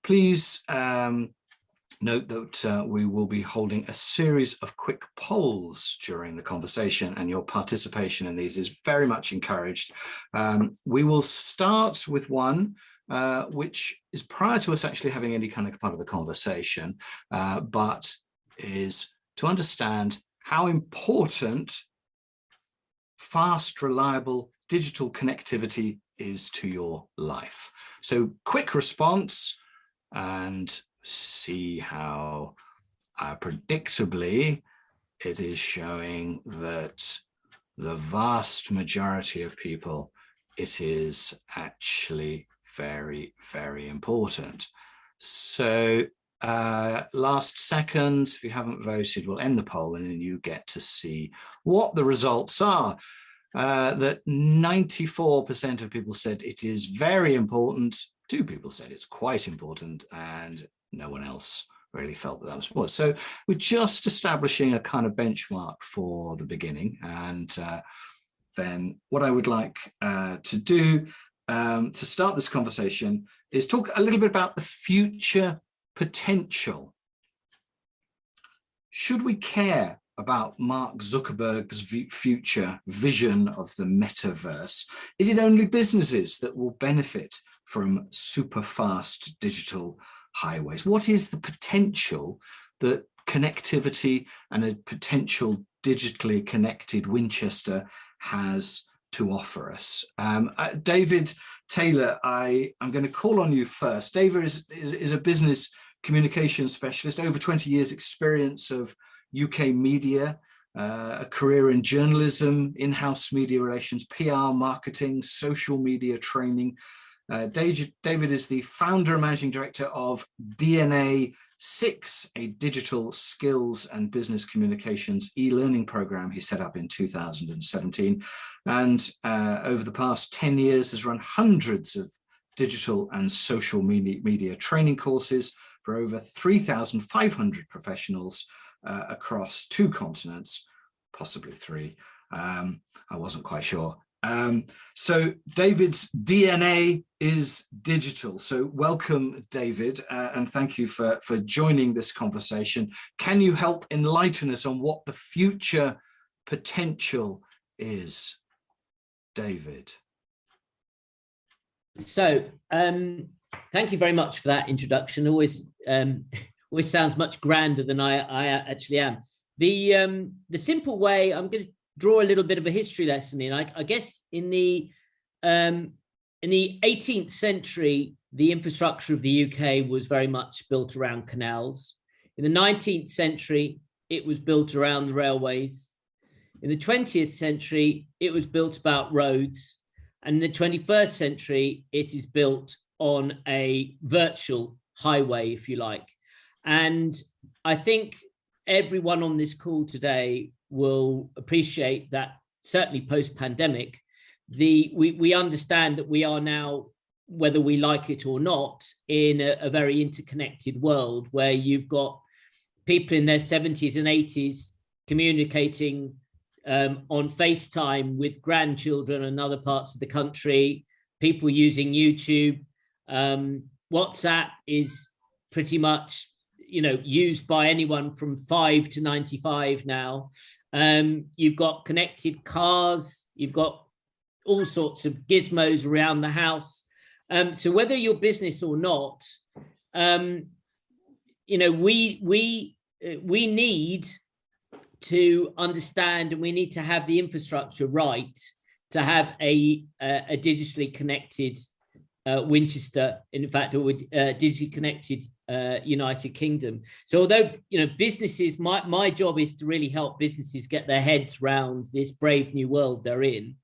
Please note that we will be holding a series of quick polls during the conversation, and your participation in these is very much encouraged. We will start with one which is prior to us actually having any kind of part of the conversation, but is to understand how important fast, reliable digital connectivity is to your life. So quick response and see how predictably it is showing that the vast majority of people, it is actually very, very important. So last second, if you haven't voted, we'll end the poll and then you get to see what the results are. That 94% of people said it is very important. 2 people said it's quite important, and no one else really felt that was important. So we're just establishing a kind of benchmark for the beginning. And then what I would like to do to start this conversation is talk a little bit about the future potential. Should we care about Mark Zuckerberg's future vision of the metaverse? Is it only businesses that will benefit from super fast digital highways? What is the potential that connectivity and a potential digitally connected Winchester has to offer us? David Taylor, I'm going to call on you first. David is a business communications specialist, over 20 years experience of UK media, a career in journalism, in-house media relations, PR, marketing, social media training. David is the founder and managing director of DNA 6, a digital skills and business communications e-learning program he set up in 2017. And over the past 10 years has run hundreds of digital and social media training courses for over 3,500 professionals across 2 continents, possibly 3. I wasn't quite sure. So David's DNA is digital. So welcome, David, and thank you for joining this conversation. Can you help enlighten us on what the future potential is, David? So thank you very much for that introduction. Always sounds much grander than I actually am. The simple way, I'm going to draw a little bit of a history lesson in. I guess in the 18th century, the infrastructure of the UK was very much built around canals. In the 19th century, it was built around the railways. In the 20th century, it was built about roads. And in the 21st century, it is built on a virtual highway, if you like. And I think everyone on this call today will appreciate that, certainly post-pandemic, we understand that we are now, whether we like it or not, in a very interconnected world where you've got people in their 70s and 80s communicating on FaceTime with grandchildren in other parts of the country, people using YouTube. WhatsApp is pretty much, used by anyone from 5 to 95 now. You've got connected cars, you've got all sorts of gizmos around the house. So whether you're business or not, we need to understand, and we need to have the infrastructure right to have a digitally connected Winchester, in fact, or digitally connected United Kingdom. So although, businesses, my job is to really help businesses get their heads around this brave new world they're in.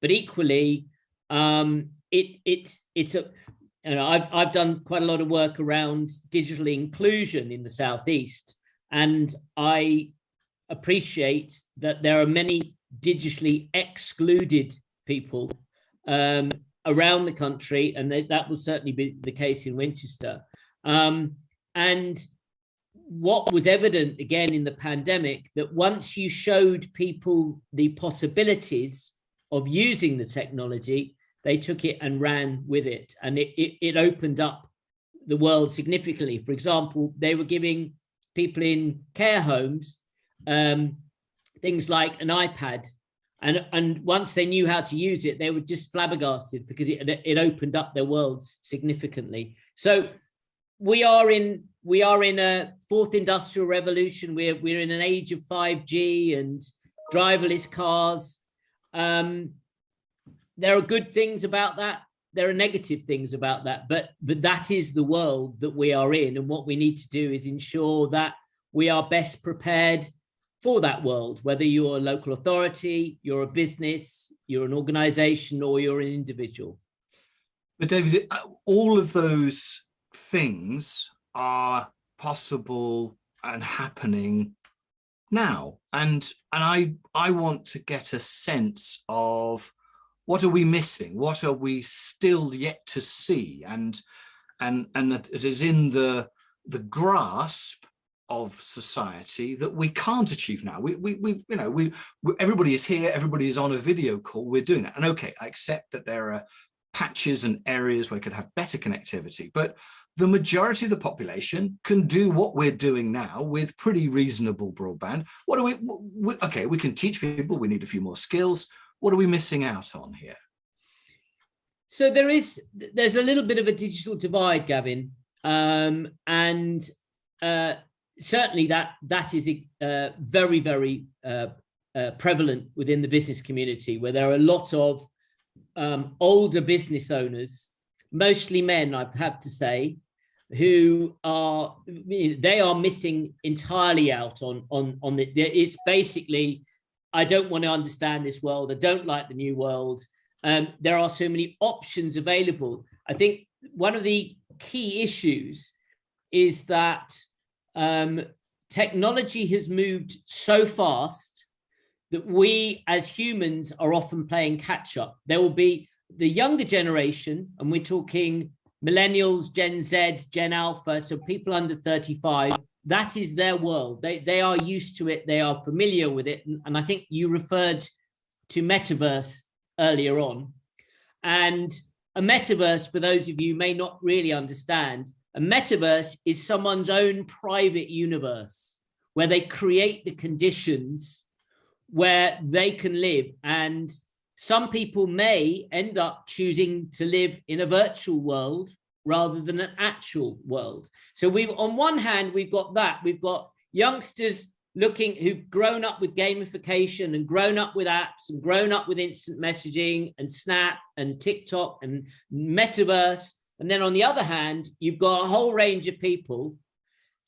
But equally, I've done quite a lot of work around digital inclusion in the Southeast, and I appreciate that there are many digitally excluded people around the country, and that will certainly be the case in Winchester. And what was evident again in the pandemic, that once you showed people the possibilities of using the technology, they took it and ran with it, and it opened up the world significantly. For example, they were giving people in care homes things like an iPad, and once they knew how to use it, they were just flabbergasted because it opened up their worlds significantly. So we are in a fourth industrial revolution. We're in an age of 5G and driverless cars. There are good things about that. There are negative things about that, but that is the world that we are in. And what we need to do is ensure that we are best prepared for that world, whether you're a local authority, you're a business, you're an organization, or you're an individual. But David, all of those things are possible and happening now. And I want to get a sense of, what are we missing? What are we still yet to see? And it is in the grasp of society that we can't achieve now. We everybody is here, everybody is on a video call, we're doing that. And okay, I accept that there are patches and areas where we could have better connectivity, but the majority of the population can do what we're doing now with pretty reasonable broadband. What are okay, we can teach people, we need a few more skills. What are we missing out on here? So there's a little bit of a digital divide, Gavin, and certainly that is very, very prevalent within the business community, where there are a lot of older business owners, mostly men, I have to say, who are missing entirely out on the. It's basically, I don't want to understand this world. I don't like the new world. There are so many options available. I think one of the key issues is that technology has moved so fast that we as humans are often playing catch up. There will be the younger generation, and we're talking millennials, Gen Z, Gen Alpha, so people under 35. That is their world. They are used to it. They are familiar with it. And I think you referred to metaverse earlier on. And a metaverse, for those of you who may not really understand, a metaverse is someone's own private universe where they create the conditions where they can live. And some people may end up choosing to live in a virtual world rather than an actual world. So on one hand, we've got that. We've got youngsters who've grown up with gamification and grown up with apps and grown up with instant messaging and Snap and TikTok and metaverse. And then on the other hand, you've got a whole range of people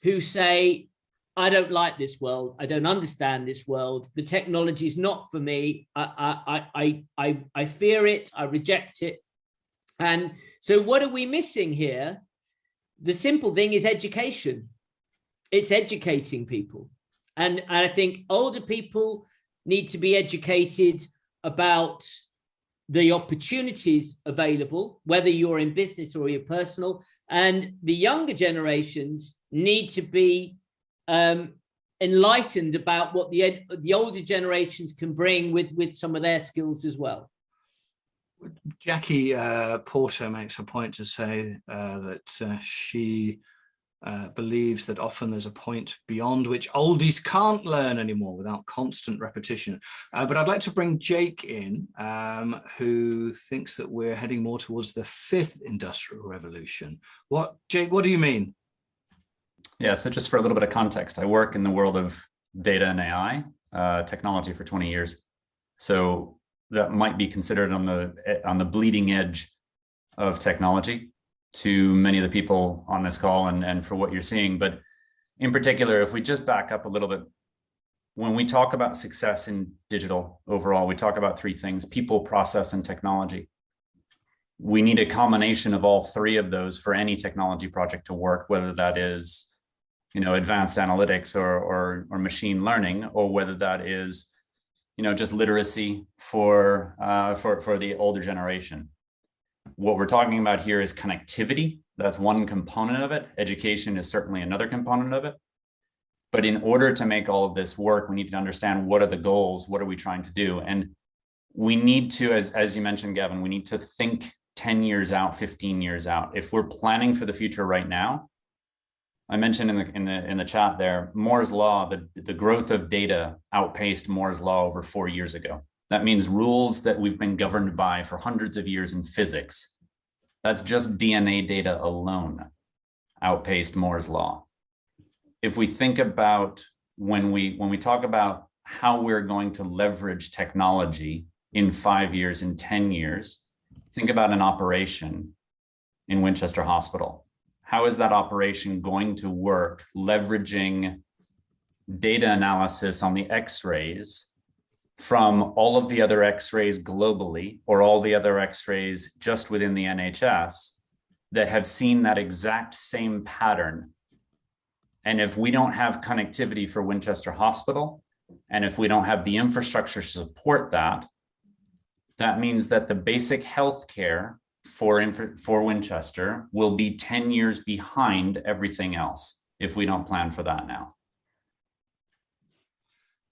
who say, I don't like this world. I don't understand this world. The technology is not for me. I fear it. I reject it. And so what are we missing here? The simple thing is education. It's educating people. And I think older people need to be educated about the opportunities available, whether you're in business or you're personal. And the younger generations need to be enlightened about what the older generations can bring with some of their skills as well. Jackie Porter makes a point to say that she believes that often there's a point beyond which oldies can't learn anymore without constant repetition. But I'd like to bring Jake in, who thinks that we're heading more towards the fifth industrial revolution. Jake, what do you mean? Yeah, so just for a little bit of context, I work in the world of data and AI technology for 20 years. So that might be considered on the bleeding edge of technology to many of the people on this call and for what you're seeing. But in particular, if we just back up a little bit, when we talk about success in digital overall, we talk about three things: people, process, and technology. We need a combination of all three of those for any technology project to work, whether that is, advanced analytics or machine learning, or whether that is, just literacy for the older generation. What we're talking about here is connectivity. That's one component of it. Education is certainly another component of it. But in order to make all of this work, we need to understand, what are the goals? What are we trying to do? And we need to, as you mentioned, Gavin, we need to think 10 years out, 15 years out. If we're planning for the future right now, I mentioned in the chat there, Moore's law, the growth of data outpaced Moore's law over 4 years ago. That means rules that we've been governed by for hundreds of years in physics, that's just DNA data alone, outpaced Moore's law. If we think about when we talk about how we're going to leverage technology in 5 years, in 10 years, think about an operation in Winchester Hospital. How is that operation going to work, leveraging data analysis on the X-rays from all of the other X-rays globally, or all the other X-rays just within the NHS that have seen that exact same pattern? And if we don't have connectivity for Winchester Hospital, and if we don't have the infrastructure to support that, that means that the basic healthcare for Winchester will be 10 years behind everything else if we don't plan for that now.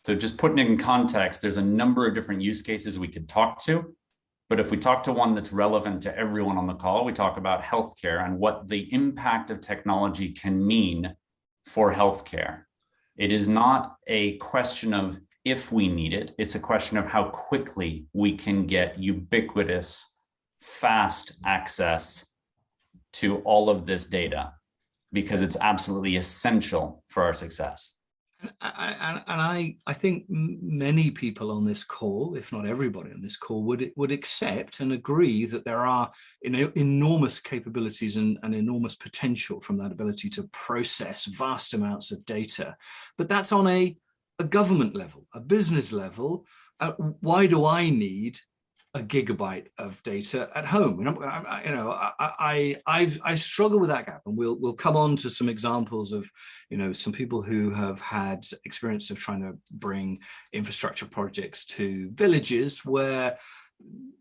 So just putting it in context, there's a number of different use cases we could talk to, but if we talk to one that's relevant to everyone on the call, we talk about healthcare and what the impact of technology can mean for healthcare. It is not a question of if we need it, it's a question of how quickly we can get ubiquitous, fast access to all of this data, because it's absolutely essential for our success. And I think many people on this call, if not everybody on this call, would accept and agree that there are enormous capabilities and enormous potential from that ability to process vast amounts of data. But that's on a government level, a business level. Why do I need a gigabyte of data at home? And I struggle with that gap, and we'll come on to some examples of some people who have had experience of trying to bring infrastructure projects to villages where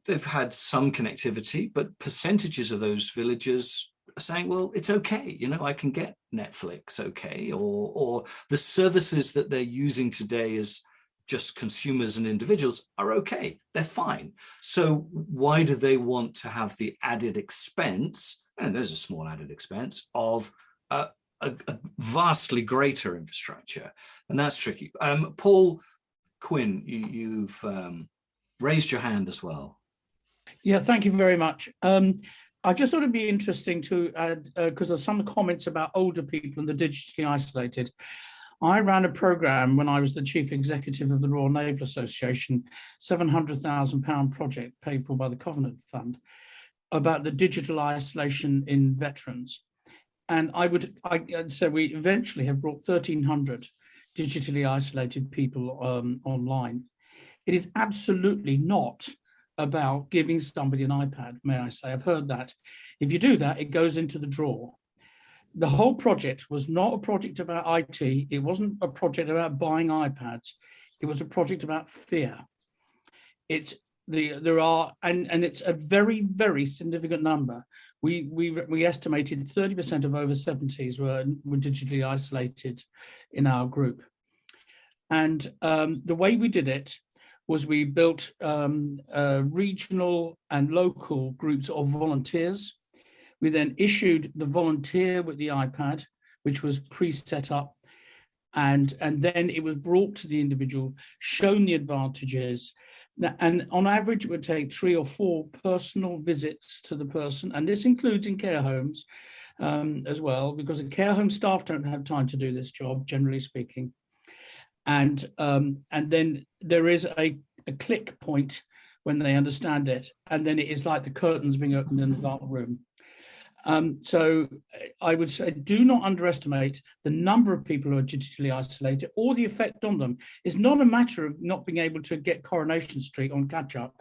they've had some connectivity, but percentages of those villages are saying, well, it's okay, I can get Netflix okay, or the services that they're using today as just consumers and individuals are okay, they're fine. So why do they want to have the added expense, and there's a small added expense, of a vastly greater infrastructure? And that's tricky. Paul Quinn, you've raised your hand as well. Yeah, thank you very much. I just thought it'd be interesting to add, because there's some comments about older people and the digitally isolated. I ran a program when I was the chief executive of the Royal Naval Association, £700,000 project paid for by the Covenant Fund, about the digital isolation in veterans. And so we eventually have brought 1,300 digitally isolated people online. It is absolutely not about giving somebody an iPad, may I say. I've heard that. If you do that, it goes into the drawer. The whole project was not a project about IT. It wasn't a project about buying iPads. It was a project about fear. It's a very, very significant number. We estimated 30% of over 70s were digitally isolated in our group. And the way we did it was we built regional and local groups of volunteers. We then issued the volunteer with the iPad, which was pre-set up, and then it was brought to the individual, shown the advantages, and on average it would take 3 or 4 personal visits to the person, and this includes in care homes as well, because the care home staff don't have time to do this job, generally speaking. And then there is a click point when they understand it, and then it is like the curtains being opened in the dark room. So I would say, do not underestimate the number of people who are digitally isolated or the effect on them. It's not a matter of not being able to get Coronation Street on catch up.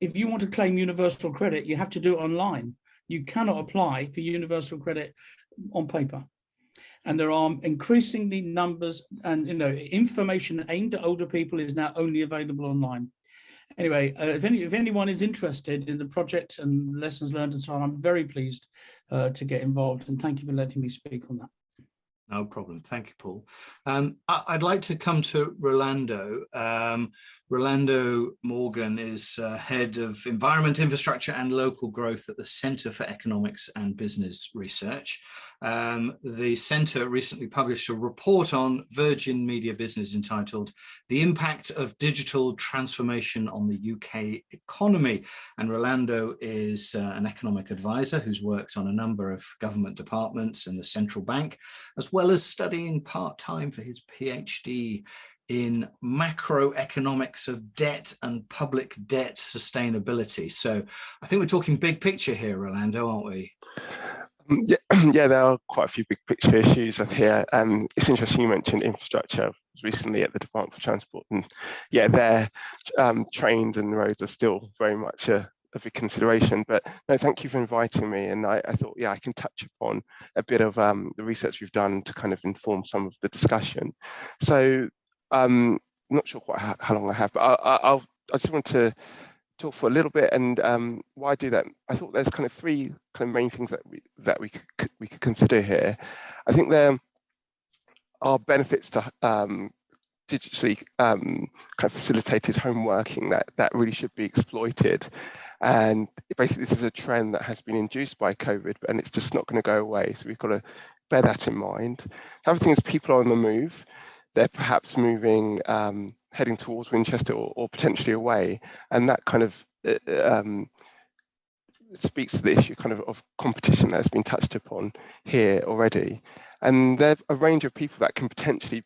If you want to claim universal credit, you have to do it online. You cannot apply for universal credit on paper. And there are increasingly numbers, and information aimed at older people is now only available online. Anyway, if anyone is interested in the project and lessons learned and so on, I'm very pleased to get involved, and thank you for letting me speak on that. No problem. Thank you, Paul. I'd like to come to Rolando. Rolando Morgan is Head of Environment, Infrastructure and Local Growth at the Centre for Economics and Business Research. The Centre recently published a report on Virgin Media Business entitled The Impact of Digital Transformation on the UK Economy. And Rolando is an economic advisor who's worked on a number of government departments and the central bank, as well as studying part-time for his PhD in macroeconomics of debt and public debt sustainability. So I think we're talking big picture here, Rolando, aren't we? Yeah, there are quite a few big picture issues here. It's interesting you mentioned infrastructure. I was recently at the Department for Transport, and yeah, their trains and roads are still very much a big consideration. But no, thank you for inviting me. And I thought, yeah, I can touch upon a bit of the research we've done to kind of inform some of the discussion. So not sure quite how long I have, but I just want to talk for a little bit. And why I do that, I thought there's kind of three kind of main things that we could consider here. I think there are benefits to digitally kind of facilitated home working that really should be exploited. And basically, this is a trend that has been induced by COVID, and it's just not going to go away. So we've got to bear that in mind. The other thing is people are on the move. They're perhaps moving, heading towards Winchester or potentially away. And that kind of speaks to the issue kind of competition that's been touched upon here already. And there's a range of people that can potentially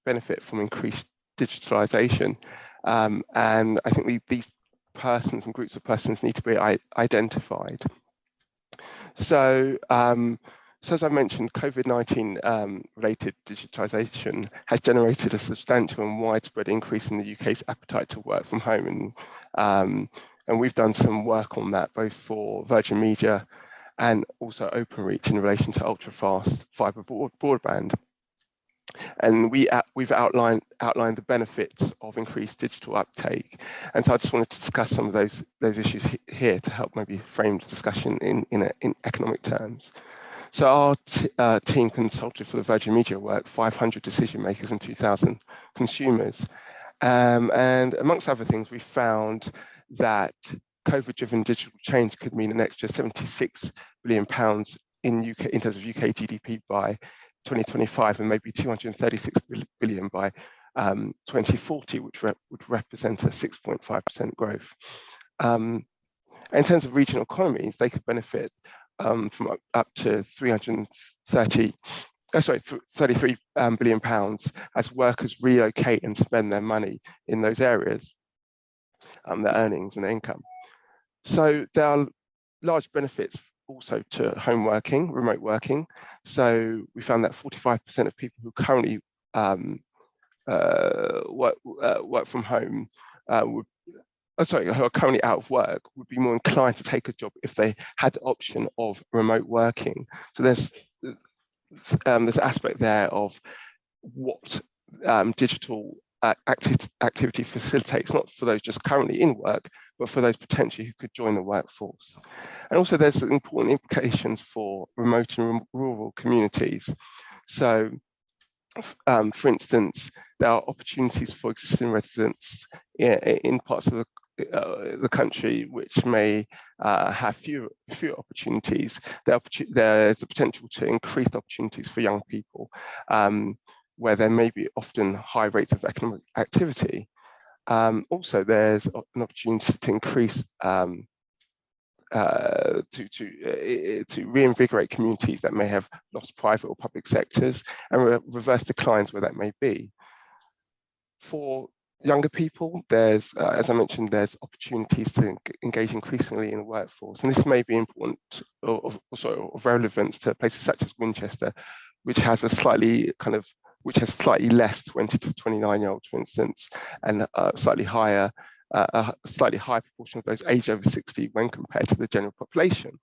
benefit from increased digitalization. And I think these persons and groups of persons need to be identified. So, so as I mentioned, COVID-19 related digitization has generated a substantial and widespread increase in the UK's appetite to work from home. And we've done some work on that, both for Virgin Media and also Openreach in relation to ultra-fast fibre broadband. And we've outlined the benefits of increased digital uptake. And so I just wanted to discuss some of those issues here to help maybe frame the discussion in economic terms. So our team consulted for the Virgin Media work 500 decision makers and 2,000 consumers. And amongst other things, we found that COVID-driven digital change could mean an extra £76 billion in terms of UK GDP by 2025, and maybe 236 billion by 2040, which would represent a 6.5% growth. In terms of regional economies, they could benefit from up to 33 billion pounds as workers relocate and spend their money in those areas, their earnings and their income. So there are large benefits also to home working, remote working. So we found that 45% of people who currently work from home who are currently out of work would be more inclined to take a job if they had the option of remote working. So there's an aspect there of what digital activity facilitates, not for those just currently in work, but for those potentially who could join the workforce. And also there's important implications for remote and rural communities. So for instance, there are opportunities for existing residents in parts of the country which may have fewer opportunities. There's a potential to increase opportunities for young people, where there may be often high rates of economic activity. Also, there's an opportunity to increase to reinvigorate communities that may have lost private or public sectors and reverse declines where that may be. For younger people, there's, as I mentioned, there's opportunities to engage increasingly in the workforce, and this may be important of relevance to places such as Winchester, which has slightly less 20 to 29-year-olds, for instance, and a slightly higher proportion of those aged over 60 when compared to the general population.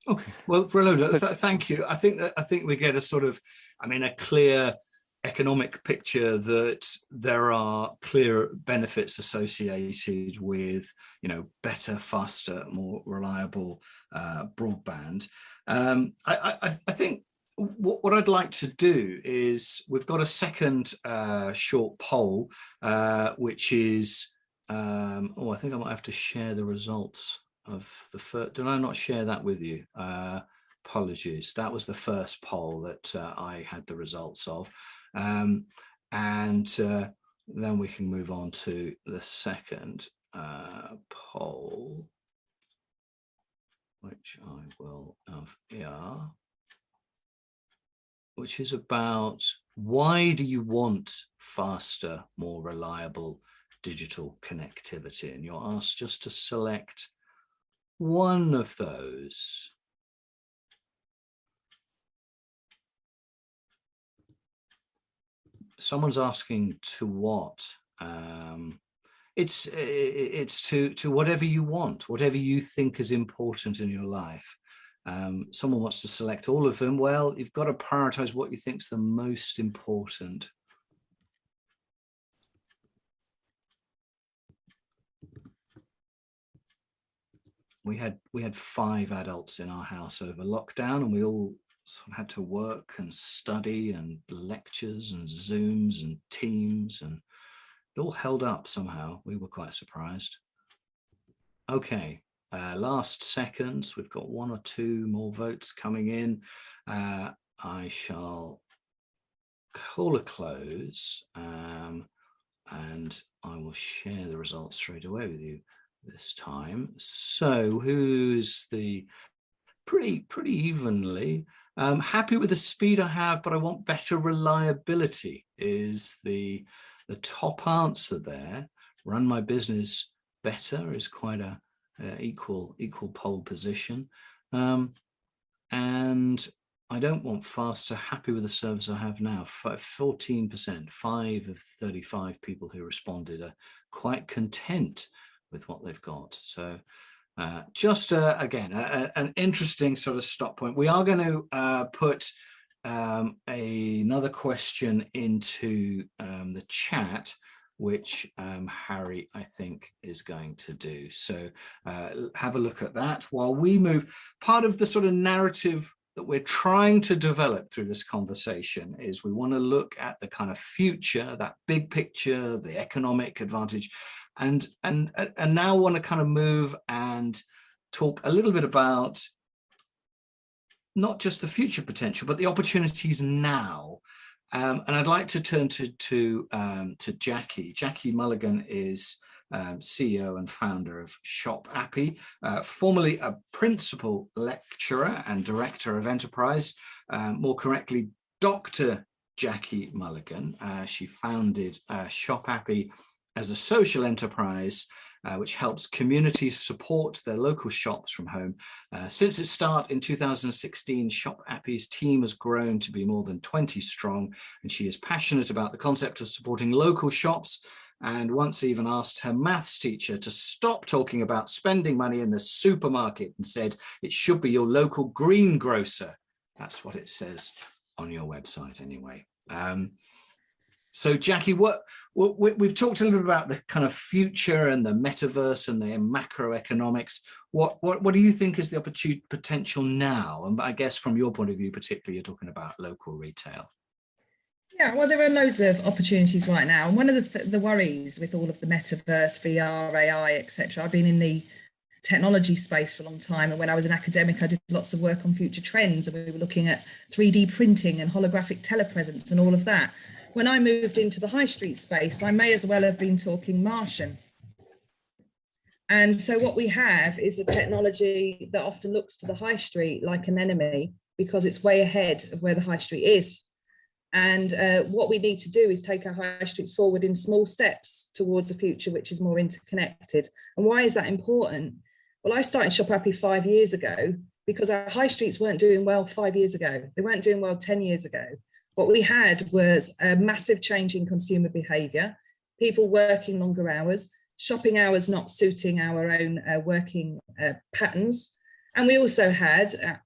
Okay, well, Rolando, thank you. I think we get a clear economic picture that there are clear benefits associated with, better, faster, more reliable broadband. I think what I'd like to do is, we've got a second short poll, which is I think I might have to share the results of the first. Did I not share that with you? Apologies. That was the first poll that I had the results of. And then we can move on to the second poll, which I will have here, which is about why do you want faster, more reliable digital connectivity? And you're asked just to select one of those. Someone's asking to what? It's to whatever you want, whatever you think is important in your life. Someone wants to select all of them. Well, you've got to prioritize what you think is the most important. We had 5 adults in our house over lockdown, and we all sort of had to work and study and lectures and Zooms and Teams, and it all held up somehow. We were quite surprised. Okay, last seconds. We've got 1 or 2 more votes coming in. I shall call a close, and I will share the results straight away with you this time. So who's the pretty evenly happy with the speed I have, but I want better reliability is the top answer there. Run my business better is quite a equal pole position, and I don't want faster. Happy with the service I have now. 14%, 5 of 35 people who responded are quite content with what they've got. So just again, an interesting sort of stop point. We are going to put another question into the chat, which Harry, I think, is going to do. So have a look at that while we move. Part of the sort of narrative that we're trying to develop through this conversation is we want to look at the kind of future, that big picture, the economic advantage, and now want to kind of move and talk a little bit about not just the future potential, but the opportunities now. And I'd like to turn to Jackie. Jackie Mulligan is CEO and founder of Shop Appy, formerly a principal lecturer and director of enterprise, more correctly, Dr. Jackie Mulligan. She founded Shop Appy as a social enterprise which helps communities support their local shops from home. Since its start in 2016, Shop Appy's team has grown to be more than 20 strong, and she is passionate about the concept of supporting local shops, and once even asked her maths teacher to stop talking about spending money in the supermarket and said it should be your local greengrocer. That's what it says on your website anyway. So Jackie, we've talked a little bit about the kind of future and the metaverse and the macroeconomics. What do you think is the opportunity potential now? And I guess from your point of view, particularly, you're talking about local retail. Yeah, well, there are loads of opportunities right now. And one of the worries with all of the metaverse, VR, AI, etc. I've been in the technology space for a long time, and when I was an academic, I did lots of work on future trends, and we were looking at 3D printing and holographic telepresence and all of that. When I moved into the high street space, I may as well have been talking Martian. And so what we have is a technology that often looks to the high street like an enemy because it's way ahead of where the high street is. And what we need to do is take our high streets forward in small steps towards a future which is more interconnected. And why is that important? Well, I started Shop Appy 5 years ago because our high streets weren't doing well 5 years ago. They weren't doing well 10 years ago. What we had was a massive change in consumer behaviour, people working longer hours, shopping hours not suiting our own working patterns. And we also had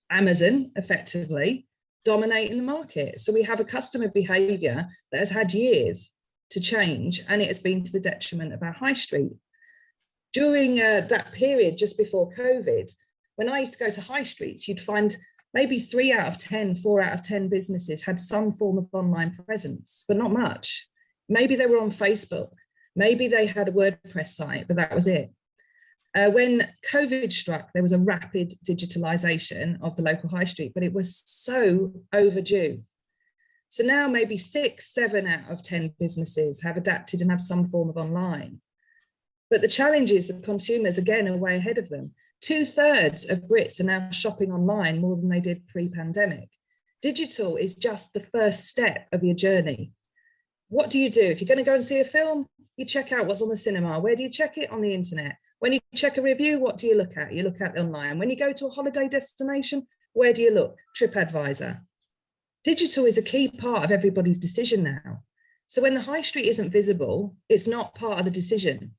Amazon effectively dominating the market. So we have a customer behaviour that has had years to change, and it has been to the detriment of our high street. During that period just before COVID, when I used to go to high streets, you'd find maybe 3 out of 10, 4 out of 10 businesses had some form of online presence, but not much. Maybe they were on Facebook. Maybe they had a WordPress site, but that was it. When COVID struck, there was a rapid digitalization of the local high street, but it was so overdue. So now maybe 6, 7 out of 10 businesses have adapted and have some form of online. But the challenge is that consumers, again, are way ahead of them. 2/3 of Brits are now shopping online more than they did pre-pandemic. Digital is just the first step of your journey. What do? If you're going to go and see a film, you check out what's on the cinema. Where do you check it? On the internet. When you check a review, what do you look at? You look at online. When you go to a holiday destination, where do you look? TripAdvisor. Digital is a key part of everybody's decision now. So when the high street isn't visible, it's not part of the decision.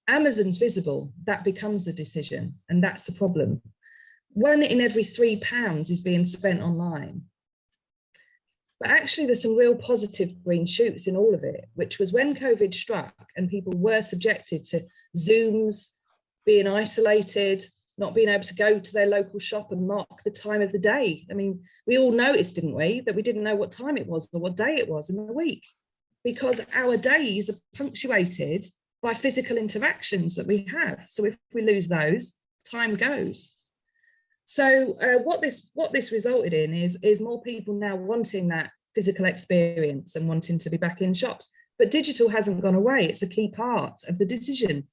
Amazon's visible, that becomes the decision, and that's the problem. 1 in every £3 is being spent online. But actually there's some real positive green shoots in all of it, which was when COVID struck and people were subjected to Zooms, being isolated, not being able to go to their local shop and mark the time of the day. I mean, we all noticed, didn't we, that we didn't know what time it was or what day it was in the week, because our days are punctuated by physical interactions that we have. So if we lose those, time goes. So what this resulted in is more people now wanting that physical experience and wanting to be back in shops. But digital hasn't gone away. It's a key part of the decision.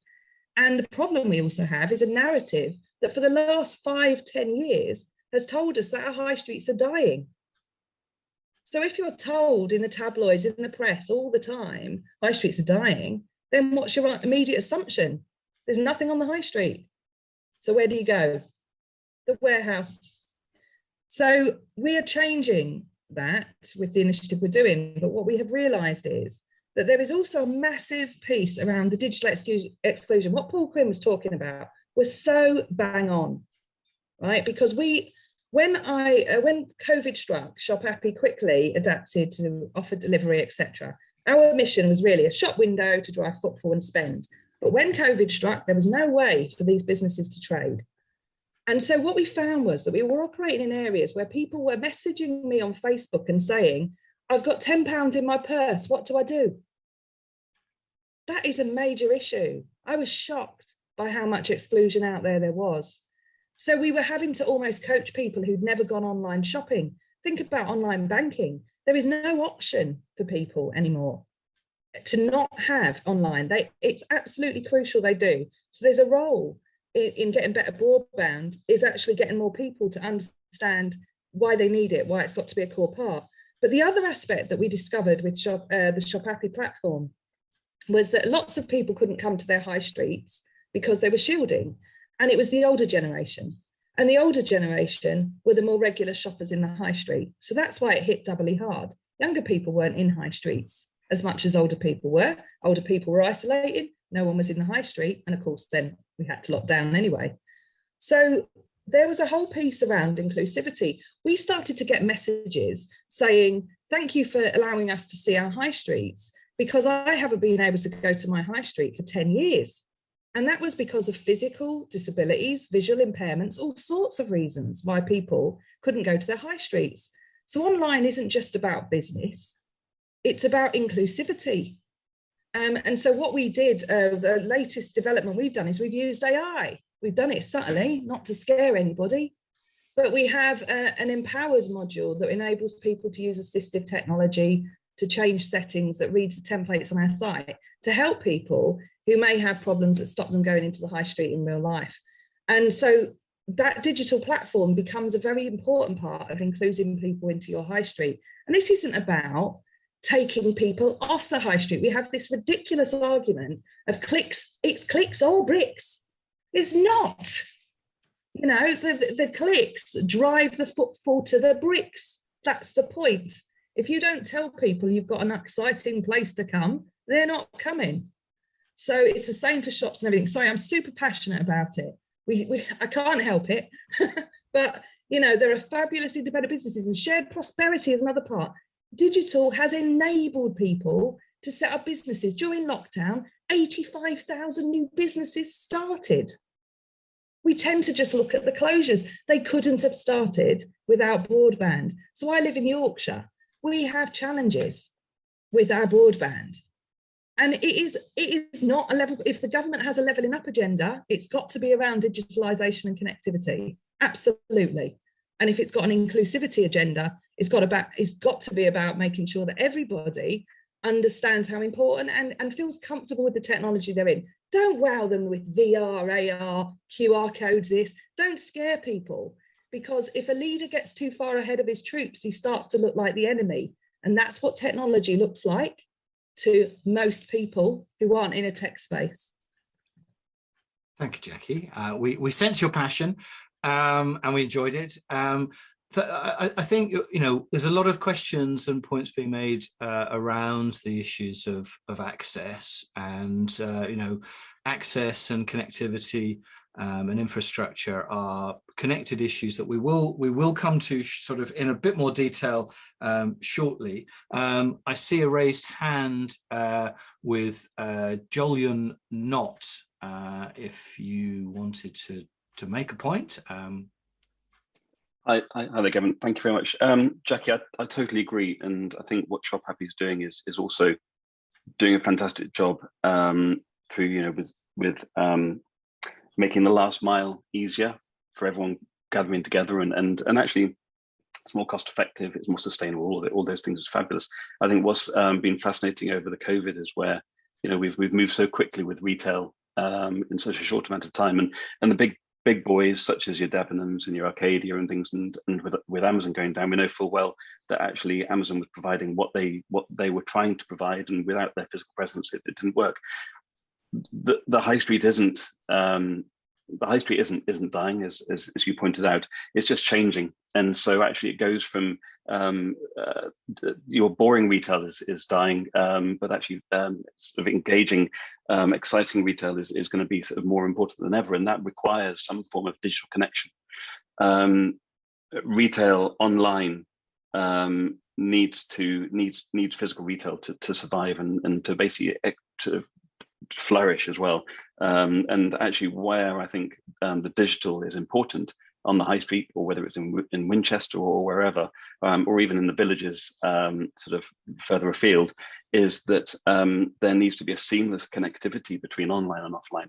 And the problem we also have is a narrative that for the last 5, 10 years has told us that our high streets are dying. So if you're told in the tabloids, in the press all the time, high streets are dying, then what's your immediate assumption? There's nothing on the high street. So where do you go? The warehouse. So we are changing that with the initiative we're doing, but what we have realised is that there is also a massive piece around the digital exclusion. What Paul Quinn was talking about was so bang on, right? Because when COVID struck, Shop Happy quickly adapted to offer delivery, etc. Our mission was really a shop window to drive footfall and spend. But when COVID struck, there was no way for these businesses to trade. And so what we found was that we were operating in areas where people were messaging me on Facebook and saying, I've got £10 in my purse, what do I do? That is a major issue. I was shocked by how much exclusion out there was. So we were having to almost coach people who'd never gone online shopping. Think about online banking. There is no option for people anymore to not have online. It's absolutely crucial they do. So there's a role in getting better broadband is actually getting more people to understand why they need it, why it's got to be a core part. But the other aspect that we discovered with the Shop Happy platform was that lots of people couldn't come to their high streets because they were shielding, and it was the older generation. And the older generation were the more regular shoppers in the high street. So that's why it hit doubly hard. Younger people weren't in high streets as much as older people were. Older people were isolated, no one was in the high street, and of course then we had to lock down anyway. So there was a whole piece around inclusivity. We started to get messages saying, thank you for allowing us to see our high streets, because I haven't been able to go to my high street for 10 years. And that was because of physical disabilities, visual impairments, all sorts of reasons why people couldn't go to their high streets. So online isn't just about business, it's about inclusivity. And so what we did, the latest development we've done is we've used AI. We've done it subtly, not to scare anybody, but we have an empowered module that enables people to use assistive technology to change settings, that reads the templates on our site to help people who may have problems that stop them going into the high street in real life. And so that digital platform becomes a very important part of including people into your high street. And this isn't about taking people off the high street. We have this ridiculous argument of clicks, it's clicks or bricks. It's not. You know, the clicks drive the footfall to the bricks. That's the point. If you don't tell people you've got an exciting place to come, they're not coming. So it's the same for shops and everything. Sorry, I'm super passionate about it. I can't help it. But, you know, there are fabulous independent businesses, and shared prosperity is another part. Digital has enabled people to set up businesses. During lockdown, 85,000 new businesses started. We tend to just look at the closures. They couldn't have started without broadband. So I live in Yorkshire. We have challenges with our broadband. And it is not a level. If the government has a levelling up agenda, it's got to be around digitalisation and connectivity. Absolutely. And if it's got an inclusivity agenda, it's got to be about making sure that everybody understands how important and feels comfortable with the technology they're in. Don't wow them with VR, AR, QR codes, this. Don't scare people, because if a leader gets too far ahead of his troops, he starts to look like the enemy. And that's what technology looks like to most people who aren't in a tech space. Thank you, Jackie. We sense your passion, and we enjoyed it. I think, there's a lot of questions and points being made around the issues of access and, access and connectivity and infrastructure are connected issues that we will come to sort of in a bit more detail shortly. I see a raised hand with Jolyon Knott, if you wanted to make a point. Hi there, Gavin. Thank you very much. Jackie, I totally agree. And I think what Shop Happy is doing is also doing a fantastic job through, with making the last mile easier for everyone gathering together. And actually, it's more cost effective, it's more sustainable. All those things is fabulous. I think what's been fascinating over the COVID is where, we've moved so quickly with retail in such a short amount of time. And the big boys such as your Debenhams and your Arcadia and things, and with Amazon going down, we know full well that actually Amazon was providing what they were trying to provide, and without their physical presence, it didn't work. The high street isn't dying, as you pointed out. It's just changing, and so actually it goes from your boring retail is dying, but actually sort of engaging, exciting retail is going to be sort of more important than ever, and that requires some form of digital connection. Retail online needs physical retail to survive and to basically to flourish as well. And actually, where I think the digital is important on the high street, or whether it's in Winchester or wherever, or even in the villages sort of further afield, is that there needs to be a seamless connectivity between online and offline.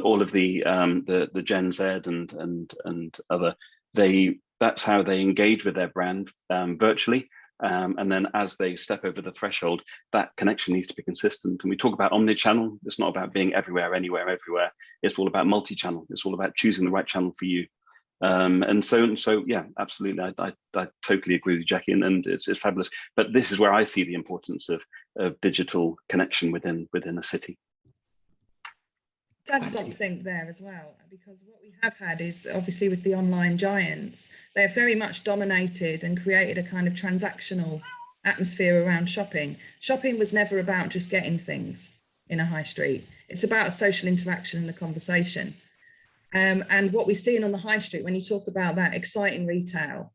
All of the Gen Z and other, that's how they engage with their brand virtually. And then as they step over the threshold, that connection needs to be consistent. And we talk about omnichannel. It's not about being everywhere, anywhere, everywhere. It's all about multi-channel. It's all about choosing the right channel for you. And so, yeah, absolutely. I totally agree with Jackie, and it's fabulous. But this is where I see the importance of digital connection within a city. Add something there as well, because what we have had is obviously with the online giants, they're very much dominated and created a kind of transactional atmosphere around shopping. Shopping was never about just getting things in a high street. It's about social interaction and the conversation. And what we're seeing on the high street, when you talk about that exciting retail,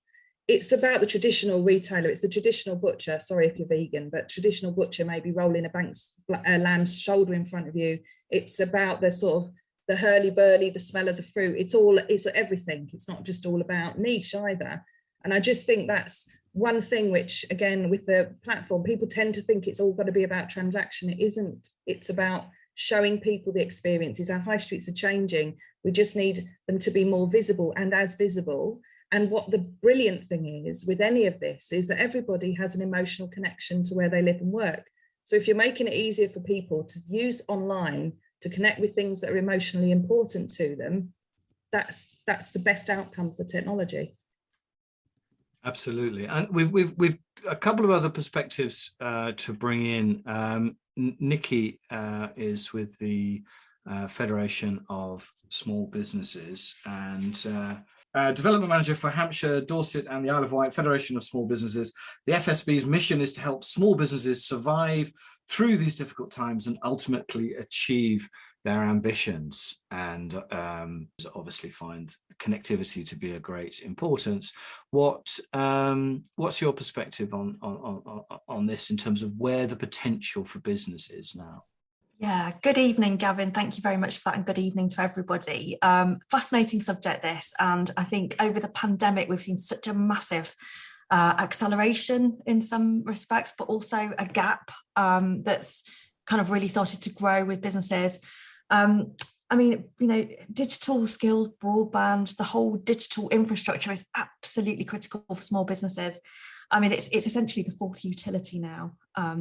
it's about the traditional retailer. It's the traditional butcher. Sorry if you're vegan, but traditional butcher maybe rolling a lamb's shoulder in front of you. It's about the sort of the hurly-burly, the smell of the fruit. It's everything. It's not just all about niche either. And I just think that's one thing which, again, with the platform, people tend to think it's all got to be about transaction. It isn't. It's about showing people the experiences. Our high streets are changing. We just need them to be more visible and as visible. And what the brilliant thing is with any of this is that everybody has an emotional connection to where they live and work. So if you're making it easier for people to use online to connect with things that are emotionally important to them, that's the best outcome for technology. Absolutely. And we've a couple of other perspectives to bring in. Nikki is with the Federation of Small Businesses and Development Manager for Hampshire, Dorset and the Isle of Wight Federation of Small Businesses. The FSB's mission is to help small businesses survive through these difficult times and ultimately achieve their ambitions, and obviously find connectivity to be a great importance. What's your perspective on this in terms of where the potential for business is now? Yeah, good evening, Gavin. Thank you very much for that, and good evening to everybody. Fascinating subject this, and I think over the pandemic we've seen such a massive acceleration in some respects, but also a gap that's kind of really started to grow with businesses. I mean, digital skills, broadband, the whole digital infrastructure is absolutely critical for small businesses. I mean, it's essentially the fourth utility now,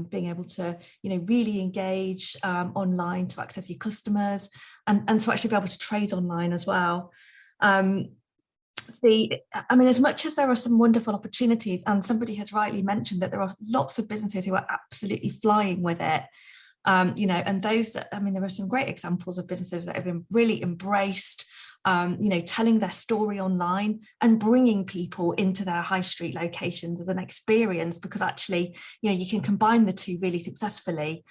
being able to, really engage online to access your customers and to actually be able to trade online as well. As much as there are some wonderful opportunities, and somebody has rightly mentioned that there are lots of businesses who are absolutely flying with it, and those that, there are some great examples of businesses that have been really embraced, telling their story online and bringing people into their high street locations as an experience, because actually, you can combine the two really successfully.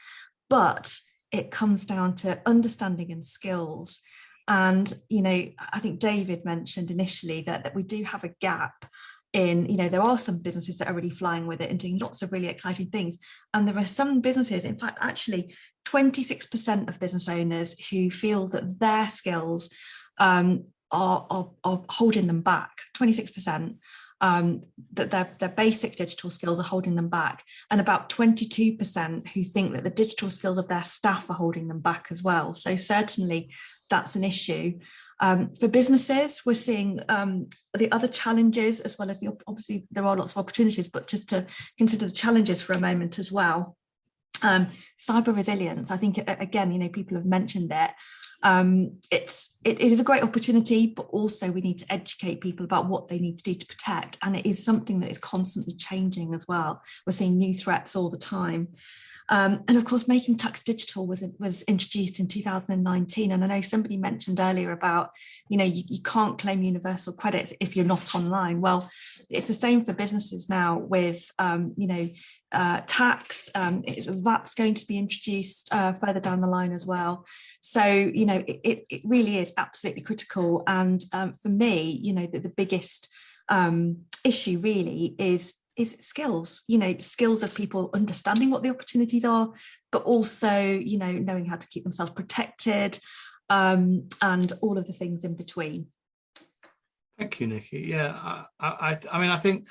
But it comes down to understanding and skills. And, I think David mentioned initially that we do have a gap in, there are some businesses that are really flying with it and doing lots of really exciting things. And there are some businesses, in fact, actually 26% of business owners who feel that their skills are holding them back. 26%, that their basic digital skills are holding them back, and about 22% who think that the digital skills of their staff are holding them back as well. So certainly that's an issue. For businesses, we're seeing the other challenges, as well as obviously there are lots of opportunities, but just to consider the challenges for a moment as well. Cyber resilience, I think, again, people have mentioned it. It is a great opportunity, but also we need to educate people about what they need to do to protect. And it is something that is constantly changing as well. We're seeing new threats all the time. And of course, making tax digital was introduced in 2019. And I know somebody mentioned earlier about, you can't claim universal credit if you're not online. Well, it's the same for businesses now with, tax. That's going to be introduced further down the line as well. So, it really is absolutely critical. And for me, the biggest issue really is skills, skills of people understanding what the opportunities are, but also, knowing how to keep themselves protected, and all of the things in between. Thank you, Nikki. Yeah, I think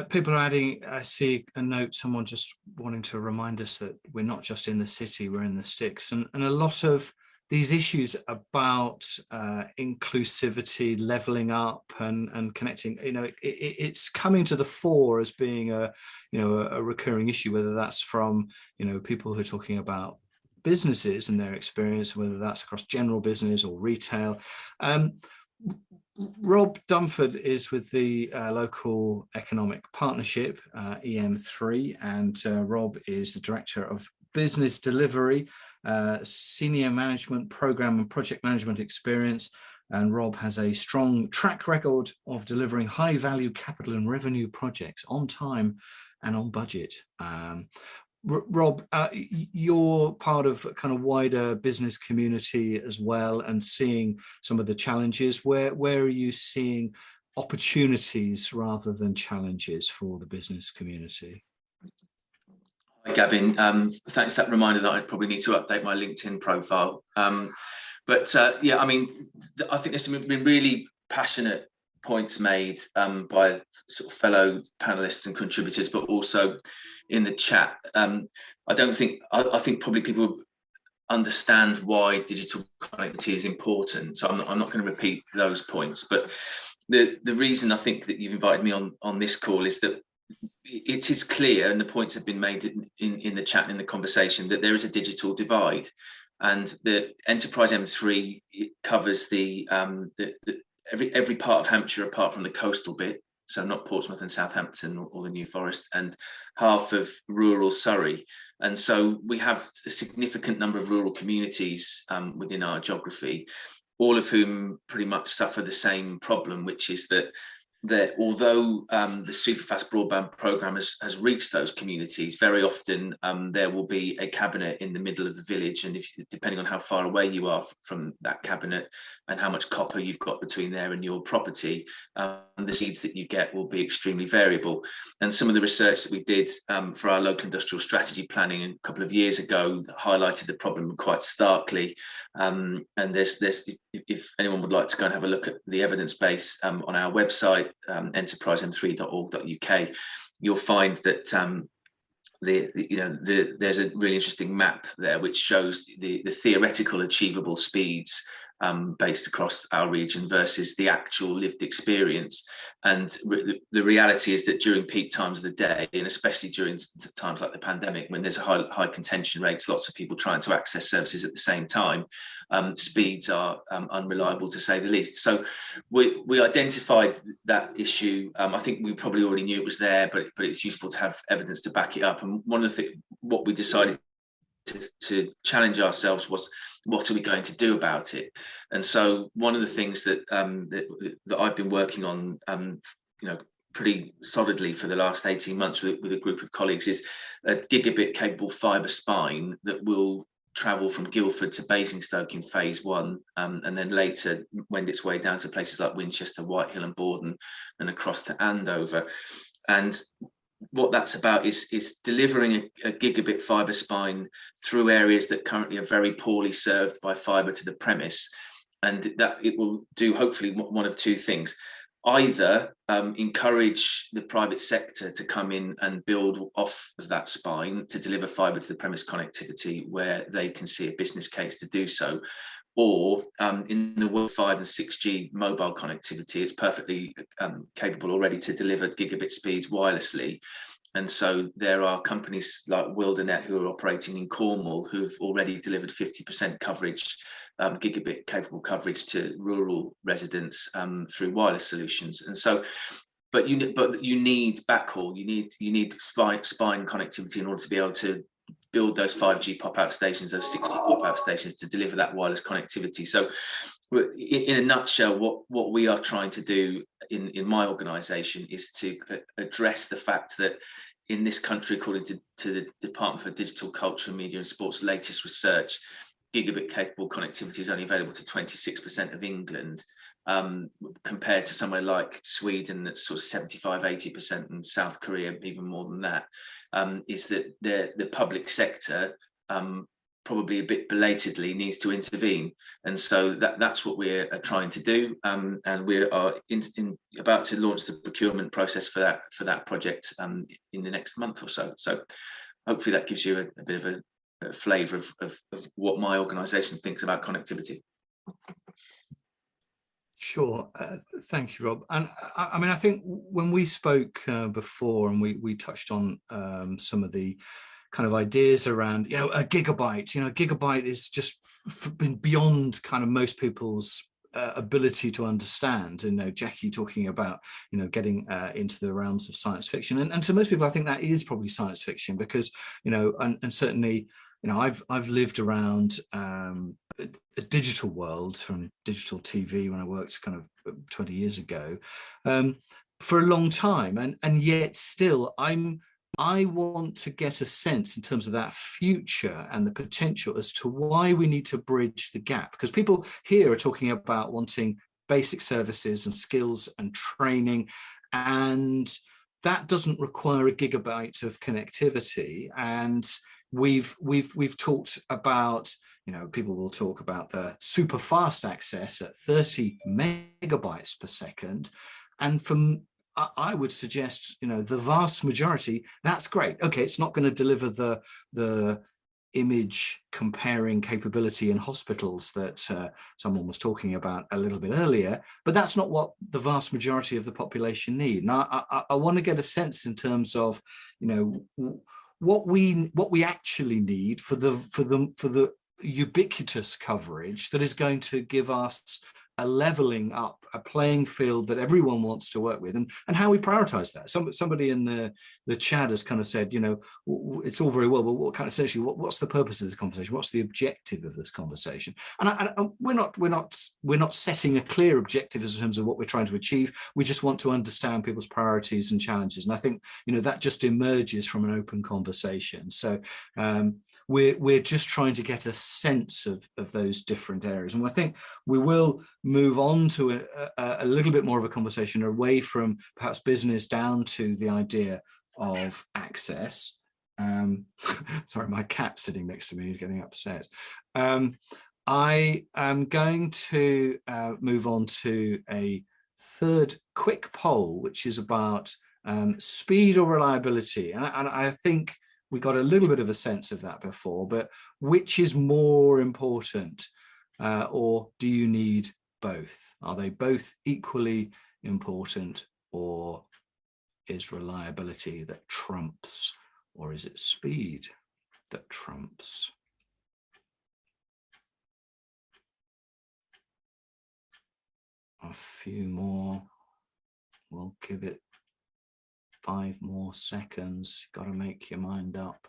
people are adding, I see a note, someone just wanting to remind us that we're not just in the city, we're in the sticks. And a lot of these issues about inclusivity, leveling up and connecting, it's coming to the fore as being a recurring issue, whether that's from, people who are talking about businesses and their experience, whether that's across general business or retail. Rob Dunford is with the local economic partnership, EM3, and Rob is the director of business delivery, senior management, program and project management experience. And Rob has a strong track record of delivering high value capital and revenue projects on time and on budget. Rob, you're part of a kind of wider business community as well, and seeing some of the challenges. Where are you seeing opportunities rather than challenges for the business community? Hi, Gavin. Thanks for that reminder that I'd probably need to update my LinkedIn profile. I think there's been really passionate points made by sort of fellow panelists and contributors, but also in the chat. I think probably people understand why digital connectivity is important. So I'm not going to repeat those points, but the reason I think that you've invited me on this call is that it is clear, and the points have been made in the chat, in the conversation, that there is a digital divide, and the Enterprise M3 covers every part of Hampshire apart from the coastal bit, so not Portsmouth and Southampton or the New Forest, and half of rural Surrey. And so we have a significant number of rural communities within our geography, all of whom pretty much suffer the same problem, which is that although the superfast broadband programme has reached those communities, very often there will be a cabinet in the middle of the village, and depending on how far away you are from that cabinet and how much copper you've got between there and your property, the speeds that you get will be extremely variable. And some of the research that we did for our local industrial strategy planning a couple of years ago highlighted the problem quite starkly. And there's if anyone would like to go and have a look at the evidence base on our website, enterprisem3.org.uk, you'll find that there's a really interesting map there which shows the theoretical achievable speeds based across our region versus the actual lived experience. And the reality is that during peak times of the day, and especially during times like the pandemic, when there's a high contention rates, lots of people trying to access services at the same time, speeds are unreliable, to say the least. So we identified that issue. I think we probably already knew it was there, but it's useful to have evidence to back it up. And one of the what we decided to challenge ourselves was, what are we going to do about it? And so one of the things that I've been working on, pretty solidly for the last 18 months with a group of colleagues, is a gigabit capable fibre spine that will travel from Guildford to Basingstoke in phase 1, and then later wend its way down to places like Winchester, Whitehill and Borden, and across to Andover. And what that's about is delivering a gigabit fibre spine through areas that currently are very poorly served by fibre to the premise, and that it will do hopefully one of two things: either encourage the private sector to come in and build off of that spine to deliver fibre to the premise connectivity where they can see a business case to do so, or in the world 5 and 6G mobile connectivity, it's perfectly capable already to deliver gigabit speeds wirelessly. And so there are companies like Wildernet who are operating in Cornwall who've already delivered 50% coverage, gigabit capable coverage to rural residents through wireless solutions. And so, but you need backhaul, you need spine connectivity in order to be able to build those 5G pop-out stations, those 6G pop-out stations to deliver that wireless connectivity. So in a nutshell, what we are trying to do in my organisation is to address the fact that in this country, according to the Department for Digital Culture, Media and Sport's latest research, gigabit capable connectivity is only available to 26% of England, compared to somewhere like Sweden that's sort of 75-80%, and South Korea even more than that. Is that the public sector probably a bit belatedly needs to intervene, and so that's what we're trying to do, and we are about to launch the procurement process for that project in the next month or so. So hopefully that gives you a bit of a flavour of what my organisation thinks about connectivity. Sure. Thank you, Rob. And I mean, I think when we spoke before, and we touched on some of the kind of ideas around, a gigabyte. A gigabyte is just been beyond kind of most people's ability to understand. Jackie talking about getting into the realms of science fiction, and to most people, I think that is probably science fiction, because and certainly I've lived around a digital world, from digital TV when I worked kind of 20 years ago, for a long time, and yet still I want to get a sense in terms of that future and the potential as to why we need to bridge the gap, because people here are talking about wanting basic services and skills and training, and that doesn't require a gigabyte of connectivity. And we've talked about, people will talk about the super fast access at 30 megabytes per second, and I would suggest, the vast majority, that's great. Okay, it's not going to deliver the image comparing capability in hospitals that someone was talking about a little bit earlier, but that's not what the vast majority of the population need. And I want to get a sense in terms of, what we actually need for the ubiquitous coverage that is going to give us a leveling up, a playing field that everyone wants to work with, and how we prioritize that. Somebody in the chat has kind of said, it's all very well, but what kind of, essentially, what's the purpose of this conversation? What's the objective of this conversation? And we're not setting a clear objective in terms of what we're trying to achieve. We just want to understand people's priorities and challenges, and I think that just emerges from an open conversation. So we're just trying to get a sense of those different areas, and I think we will move on to a little bit more of a conversation away from perhaps business down to the idea of access. Sorry, my cat's sitting next to me, he's getting upset. I am going to move on to a third quick poll, which is about speed or reliability. And I think we got a little bit of a sense of that before, but which is more important, or do you need both? Are they both equally important, or is reliability that trumps, or is it speed that trumps? A few more. We'll give it 5 more seconds. Got to make your mind up.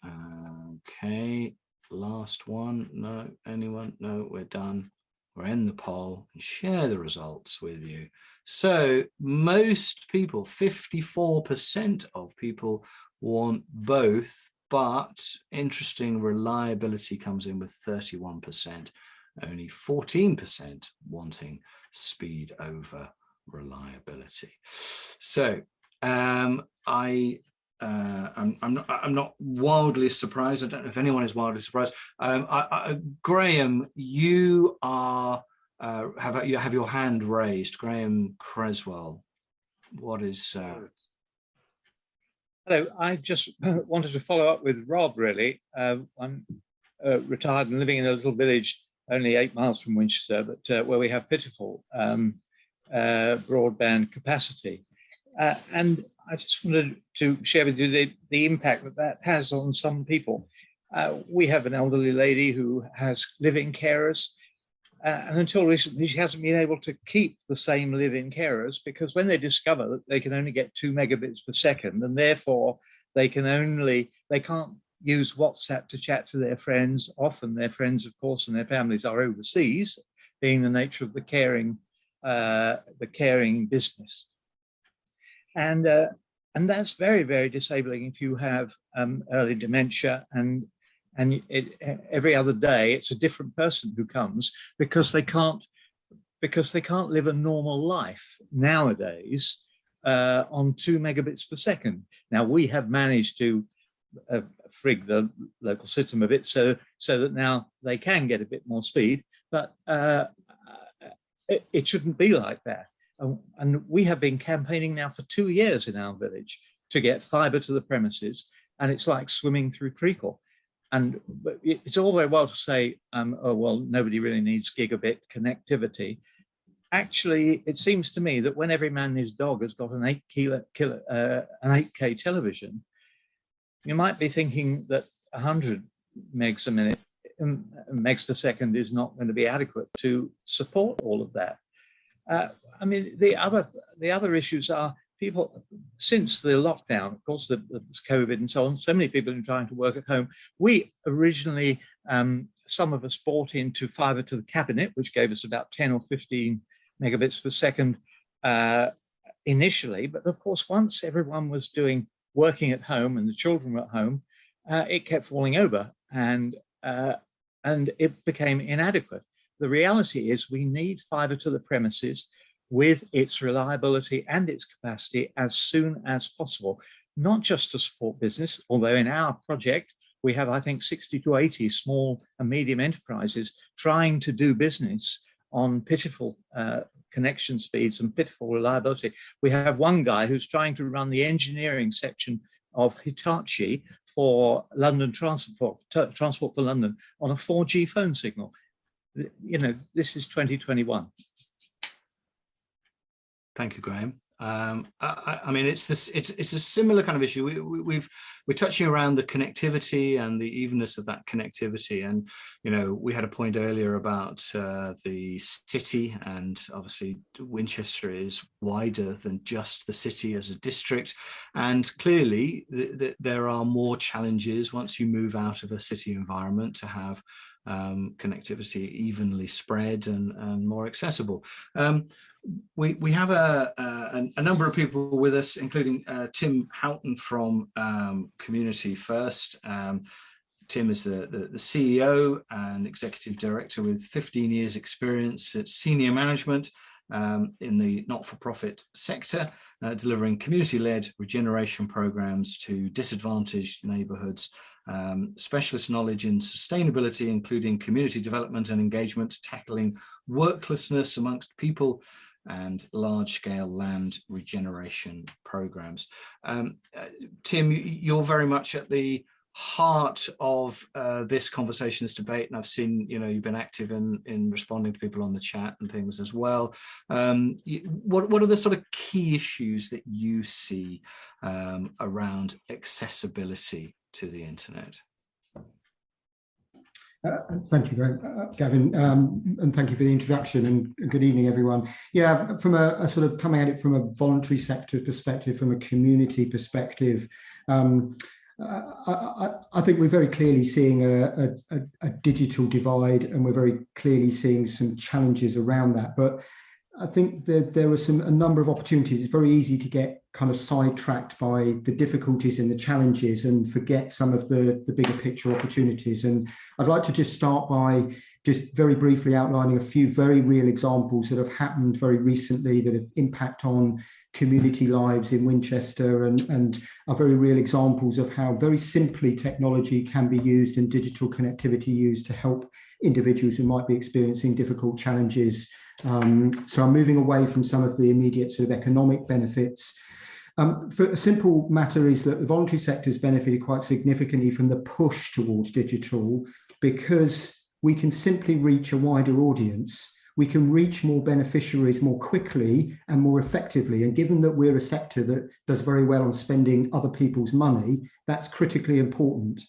Okay, last one. No, anyone? No, we're done. We'll end the poll and share the results with you. So most people, 54% of people, want both, but interesting, reliability comes in with 31%, only 14% wanting speed over reliability. So I'm not wildly surprised. I don't know if anyone is wildly surprised. Graham, you are have your hand raised. Graham Creswell, what is? Hello, I just wanted to follow up with Rob. Really, I'm retired and living in a little village only 8 miles from Winchester, but where we have pitiful broadband capacity. And I just wanted to share with you the impact that has on some people. We have an elderly lady who has live-in carers, and until recently, she hasn't been able to keep the same live-in carers, because when they discover that they can only get 2 megabits per second, and therefore they can't use WhatsApp to chat to their friends. Often their friends, of course, and their families are overseas, being the nature of the caring business. And that's very, very disabling if you have early dementia, and every other day it's a different person who comes, because they can't live a normal life nowadays on 2 megabits per second. Now we have managed to frig the local system a bit so that now they can get a bit more speed, but it shouldn't be like that. And we have been campaigning now for 2 years in our village to get fibre to the premises, and it's like swimming through treacle. And it's all very well to say, oh, well, nobody really needs gigabit connectivity. Actually, it seems to me that when every man and his dog has got an 8K television, you might be thinking that 100 megs a minute, megs per second, is not going to be adequate to support all of that. I mean, the other issues are people, since the lockdown, of course, the COVID and so on, so many people have been trying to work at home. We originally, some of us bought into fibre to the cabinet, which gave us about 10 or 15 megabits per second initially. But of course, once everyone was working at home and the children were at home, it kept falling over, and it became inadequate. The reality is we need fibre to the premises with its reliability and its capacity as soon as possible, not just to support business, although in our project, we have, I think, 60 to 80 small and medium enterprises trying to do business on pitiful connection speeds and pitiful reliability. We have one guy who's trying to run the engineering section of Hitachi for London Transport for London on a 4G phone signal. You know, this is 2021. Thank you, Graham. I mean, it's a similar kind of issue. We're touching around the connectivity and the evenness of that connectivity. And, you know, we had a point earlier about the city, and obviously Winchester is wider than just the city as a district. And clearly there are more challenges once you move out of a city environment to have connectivity evenly spread and more accessible. We have a number of people with us, including Tim Houghton from Community First. Tim is the CEO and Executive Director with 15 years experience at senior management in the not-for-profit sector, delivering community-led regeneration programs to disadvantaged neighbourhoods, specialist knowledge in sustainability, including community development and engagement, tackling worklessness amongst people and large-scale land regeneration programs. Tim, you're very much at the heart of this conversation, this debate, and I've seen, you've been active in responding to people on the chat and things as well. What are the sort of key issues that you see around accessibility to the internet? Thank you, Gavin, and thank you for the introduction, and good evening, everyone. Yeah, from a sort of coming at it from a voluntary sector perspective, from a community perspective, I think we're very clearly seeing a digital divide, and we're very clearly seeing some challenges around that. But I think that there are a number of opportunities. It's very easy to get kind of sidetracked by the difficulties and the challenges and forget some of the bigger picture opportunities. And I'd like to just start by just very briefly outlining a few very real examples that have happened very recently that have impact on community lives in Winchester, and are very real examples of how very simply technology can be used and digital connectivity used to help individuals who might be experiencing difficult challenges. So I'm moving away from some of the immediate sort of economic benefits. For a simple matter is that the voluntary sector has benefited quite significantly from the push towards digital, because we can simply reach a wider audience. We can reach more beneficiaries more quickly and more effectively. And given that we're a sector that does very well on spending other people's money, that's critically important.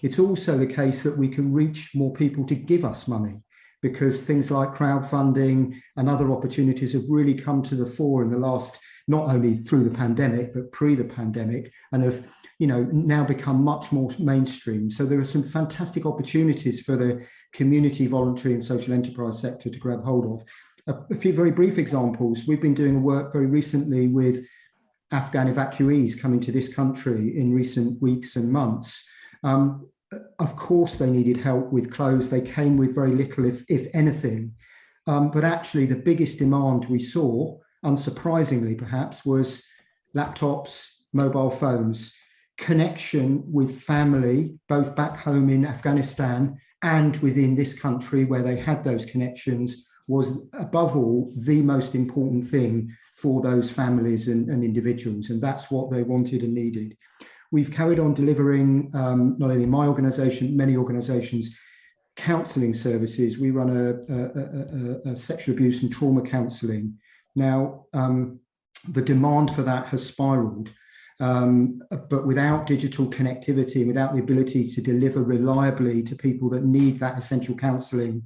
It's also the case that we can reach more people to give us money, because things like crowdfunding and other opportunities have really come to the fore in the last, not only through the pandemic, but pre the pandemic, and have now become much more mainstream. So there are some fantastic opportunities for the community, voluntary and social enterprise sector to grab hold of. A few very brief examples. We've been doing work very recently with Afghan evacuees coming to this country in recent weeks and months. Of course, they needed help with clothes. They came with very little, if anything. But actually, the biggest demand we saw, unsurprisingly perhaps, was laptops, mobile phones, connection with family, both back home in Afghanistan and within this country where they had those connections, was above all the most important thing for those families and individuals. And that's what they wanted and needed. We've carried on delivering, not only my organisation, many organisations, counselling services. We run a sexual abuse and trauma counselling. Now, the demand for that has spiralled. But without digital connectivity, without the ability to deliver reliably to people that need that essential counselling,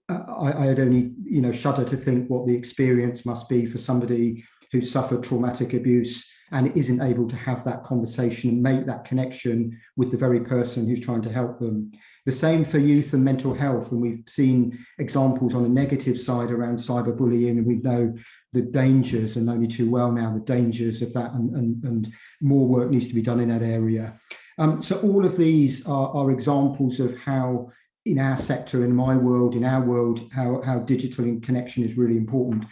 I'd only shudder to think what the experience must be for somebody who suffered traumatic abuse and isn't able to have that conversation and make that connection with the very person who's trying to help them. The same for youth and mental health, and we've seen examples on the negative side around cyberbullying, and we know the dangers, and only too well now, the dangers of that, and more work needs to be done in that area. So all of these are examples of how in our sector, in my world, in our world, how digital connection is really important.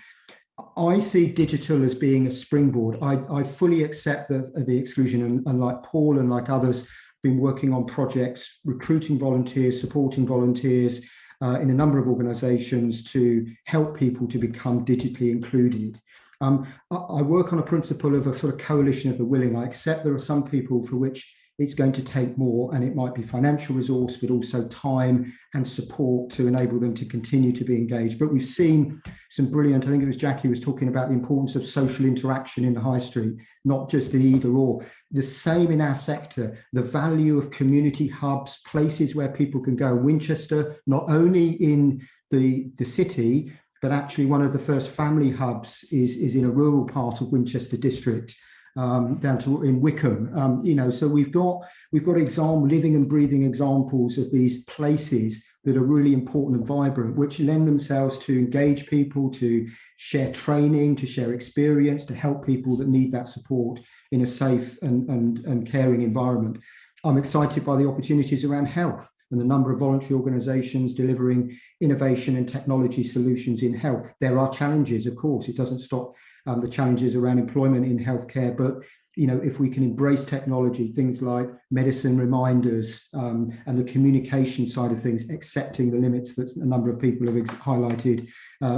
I see digital as being a springboard. I fully accept the exclusion, and like Paul and like others, been working on projects, recruiting volunteers, supporting volunteers in a number of organisations to help people to become digitally included. I work on a principle of a sort of coalition of the willing. I accept there are some people for which it's going to take more, and it might be financial resource, but also time and support to enable them to continue to be engaged. But we've seen some brilliant, I think it was Jackie was talking about the importance of social interaction in the high street, not just the either or. The same in our sector, the value of community hubs, places where people can go. Winchester, not only in the city, but actually one of the first family hubs is in a rural part of Winchester district. Down to in Wickham, so we've got living and breathing examples of these places that are really important and vibrant, which lend themselves to engage people, to share training, to share experience, to help people that need that support in a safe and caring environment. I'm excited by the opportunities around health and the number of voluntary organisations delivering innovation and technology solutions in health. There are challenges, of course. It doesn't stop the challenges around employment in healthcare, but if we can embrace technology, things like medicine reminders and the communication side of things, accepting the limits that a number of people have highlighted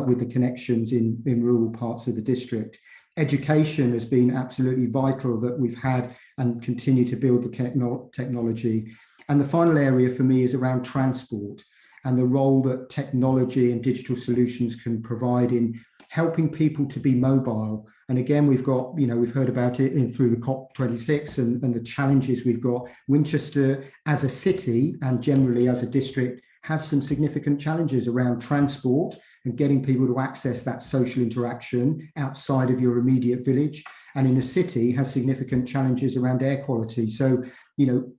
with the connections in rural parts of the district. Education has been absolutely vital, that we've had and continue to build the technology. And the final area for me is around transport and the role that technology and digital solutions can provide in helping people to be mobile. And again, we've got, we've heard about it through the COP26 and the challenges we've got. Winchester as a city and generally as a district has some significant challenges around transport and getting people to access that social interaction outside of your immediate village. And in the city has significant challenges around air quality. So,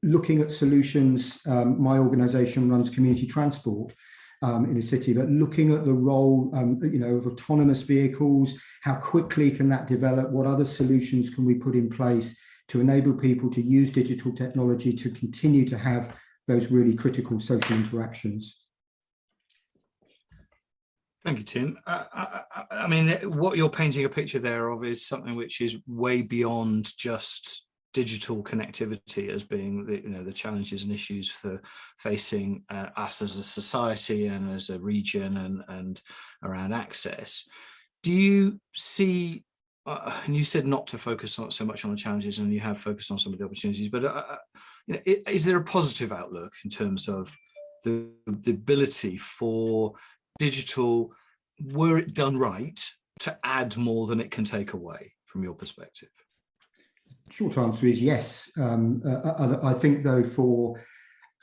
looking at solutions, my organisation runs community transport in the city, but looking at the role, of autonomous vehicles, how quickly can that develop? What other solutions can we put in place to enable people to use digital technology to continue to have those really critical social interactions? Thank you, Tim. I mean, what you're painting a picture there of is something which is way beyond just digital connectivity as being the challenges and issues for facing us as a society and as a region and around access. Do you see, and you said not to focus on so much on the challenges, and you have focused on some of the opportunities, but is there a positive outlook in terms of the ability for digital, were it done right, to add more than it can take away from your perspective? Short answer is yes. I think, though, for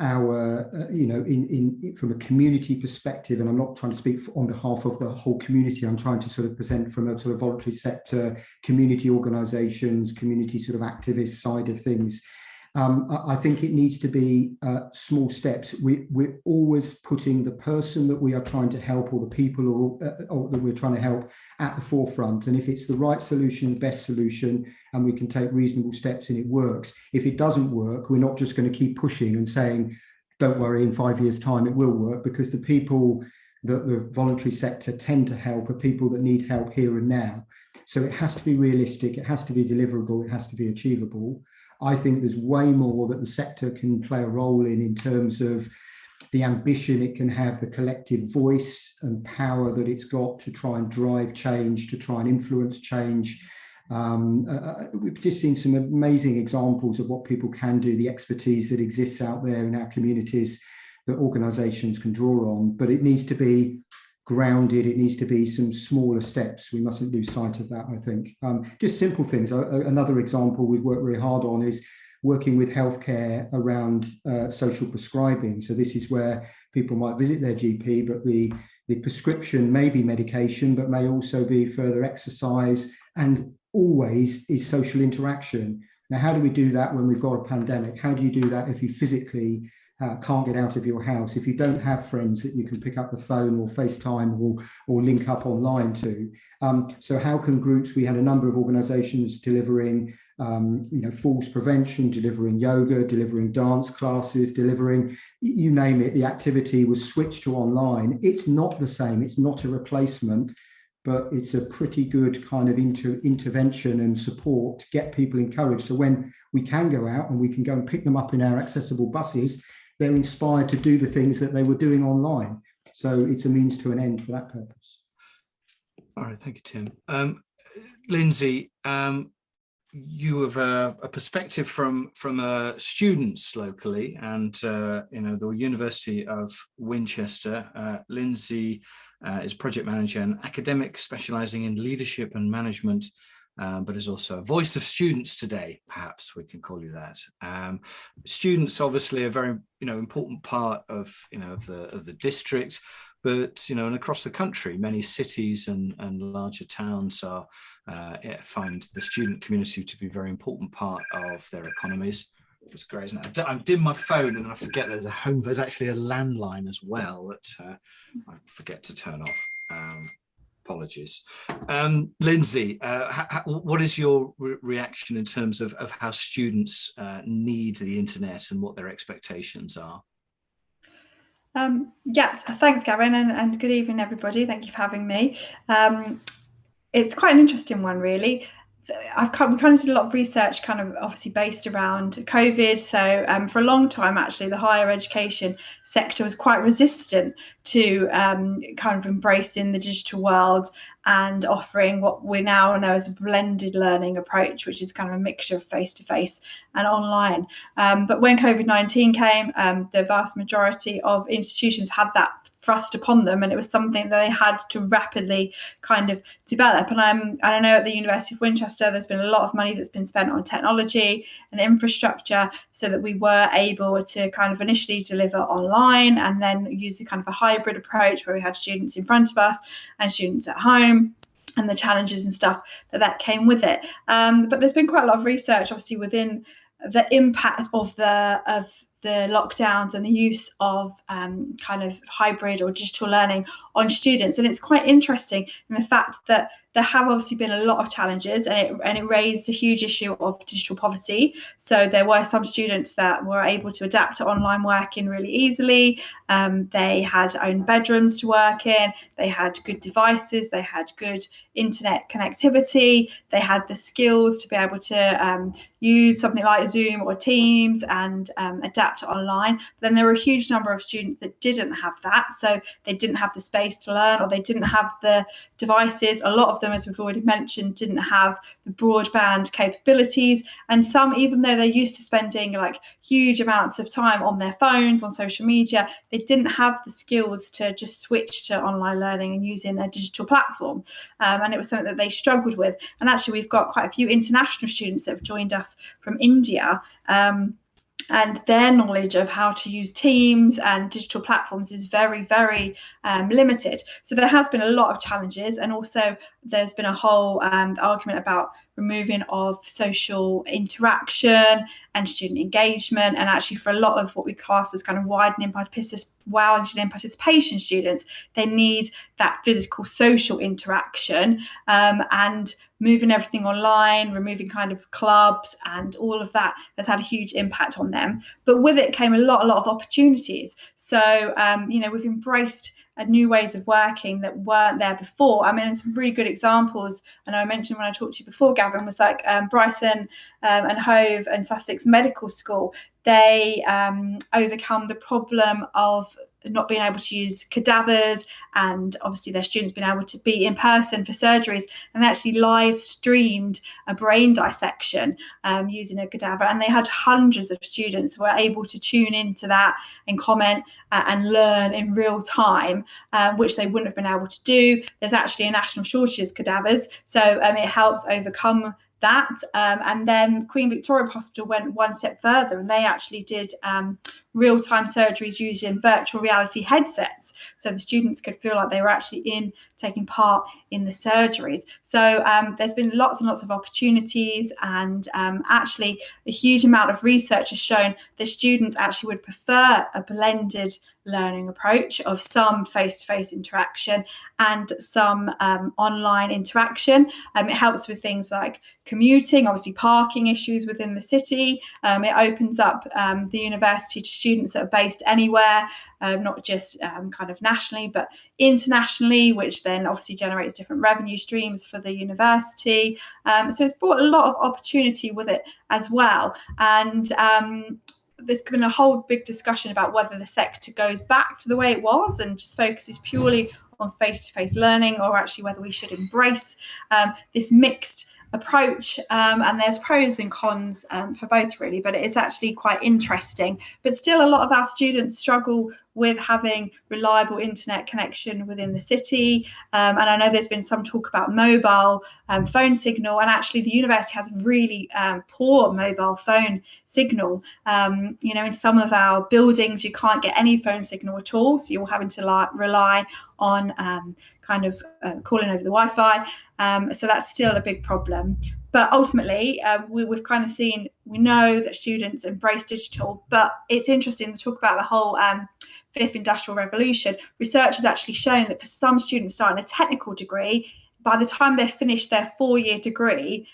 our, from a community perspective, and I'm not trying to speak on behalf of the whole community, I'm trying to sort of present from a sort of voluntary sector, community organisations, community sort of activist side of things. I think it needs to be small steps. We're always putting the person that we are trying to help, or the people or that we're trying to help, at the forefront. And if it's the right solution, the best solution, and we can take reasonable steps and it works. If it doesn't work, we're not just going to keep pushing and saying, don't worry, in 5 years' time it will work, because the people that the voluntary sector tend to help are people that need help here and now. So it has to be realistic, it has to be deliverable, it has to be achievable. I think there's way more that the sector can play a role in terms of the ambition it can have, the collective voice and power that it's got to try and drive change, to try and influence change. We've just seen some amazing examples of what people can do, the expertise that exists out there in our communities that organisations can draw on, but it needs to be grounded, it needs to be some smaller steps. We mustn't lose sight of that, I think. Just simple things. Another example we've worked very hard on is working with healthcare around social prescribing. So this is where people might visit their GP, but the prescription may be medication, but may also be further exercise, and always is social interaction. Now, how do we do that when we've got a pandemic? How do you do that if you physically can't get out of your house, if you don't have friends that you can pick up the phone or FaceTime or link up online to? So how can groups, we had a number of organisations delivering falls prevention, delivering yoga, delivering dance classes, delivering, you name it, the activity was switched to online. It's not the same, it's not a replacement, but it's a pretty good kind of intervention and support to get people encouraged. So when we can go out and we can go and pick them up in our accessible buses, they're inspired to do the things that they were doing online. So it's a means to an end for that purpose. All right, thank you, Tim. Lindsay, you have a perspective from students locally, and the University of Winchester. Lindsay is project manager and academic, specialising in leadership and management, but is also a voice of students today, perhaps we can call you that. Students obviously a very important part of the district, but and across the country, many cities and larger towns find the student community to be a very important part of their economies. It's great, isn't it? I dim my phone and then I forget there's actually a landline as well that I forget to turn off. Apologies. Lindsay, what is your reaction in terms of how students need the internet and what their expectations are? Yeah, thanks, Gavin, and good evening, everybody. Thank you for having me. It's quite an interesting one, really. we kind of did a lot of research kind of obviously based around COVID. So for a long time, actually, the higher education sector was quite resistant to kind of embracing the digital world and offering what we now know as a blended learning approach, which is kind of a mixture of face-to-face and online. But when COVID-19 came, the vast majority of institutions had that thrust upon them, and it was something that they had to rapidly kind of develop. And I know at the University of Winchester there's been a lot of money that's been spent on technology and infrastructure so that we were able to kind of initially deliver online and then use the kind of a hybrid approach where we had students in front of us and students at home, and the challenges and stuff that came with it. But there's been quite a lot of research obviously within the impact of the lockdowns and the use of kind of hybrid or digital learning on students. And it's quite interesting in the fact that there have obviously been a lot of challenges, and it raised a huge issue of digital poverty. So there were some students that were able to adapt to online working really easily. They had own bedrooms to work in, they had good devices, they had good internet connectivity, they had the skills to be able to use something like Zoom or Teams and adapt to online. But then there were a huge number of students that didn't have that. So they didn't have the space to learn, or they didn't have the devices. A lot of them, as we've already mentioned, didn't have the broadband capabilities. And some, even though they're used to spending like huge amounts of time on their phones, on social media, they didn't have the skills to just switch to online learning and using a digital platform. And it was something that they struggled with. And actually, we've got quite a few international students that have joined us from India. And their knowledge of how to use Teams and digital platforms is very, very limited. So there has been a lot of challenges, and also there's been a whole argument about removing of social interaction and student engagement. And actually, for a lot of what we class as kind of widening participation students, they need that physical social interaction, and moving everything online, removing kind of clubs and all of that has had a huge impact on them. But with it came a lot of opportunities. So, we've embraced new ways of working that weren't there before. I mean, some really good examples, and I mentioned when I talked to you before, Gavin, was like Brighton and Hove and Sussex Medical School. They overcome the problem of not being able to use cadavers, and obviously their students being able to be in person for surgeries, and they actually live streamed a brain dissection using a cadaver, and they had hundreds of students who were able to tune into that and comment and learn in real time, which they wouldn't have been able to do. There's actually a national shortage of cadavers, so it helps overcome that. And then Queen Victoria Hospital went one step further, and they actually did real-time surgeries using virtual reality headsets, so the students could feel like they were actually taking part in the surgeries. So there's been lots and lots of opportunities, and actually a huge amount of research has shown that students actually would prefer a blended learning approach of some face-to-face interaction and some online interaction. It helps with things like commuting, obviously parking issues within the city. It opens up the university to students that are based anywhere, not just kind of nationally, but internationally, which then obviously generates different revenue streams for the university. So it's brought a lot of opportunity with it as well. And there's been a whole big discussion about whether the sector goes back to the way it was and just focuses purely on face-to-face learning, or actually whether we should embrace this mixed approach. And there's pros and cons for both, really, but it's actually quite interesting. But still, a lot of our students struggle with having reliable internet connection within the city. And I know there's been some talk about mobile phone signal, and actually the university has really poor mobile phone signal. In some of our buildings, you can't get any phone signal at all, so you're having to rely on calling over the Wi-Fi. So that's still a big problem. But ultimately, we've kind of seen, we know that students embrace digital, but it's interesting to talk about the whole fifth industrial revolution. Research has actually shown that for some students starting a technical degree, by the time they've finished their 4-year degree,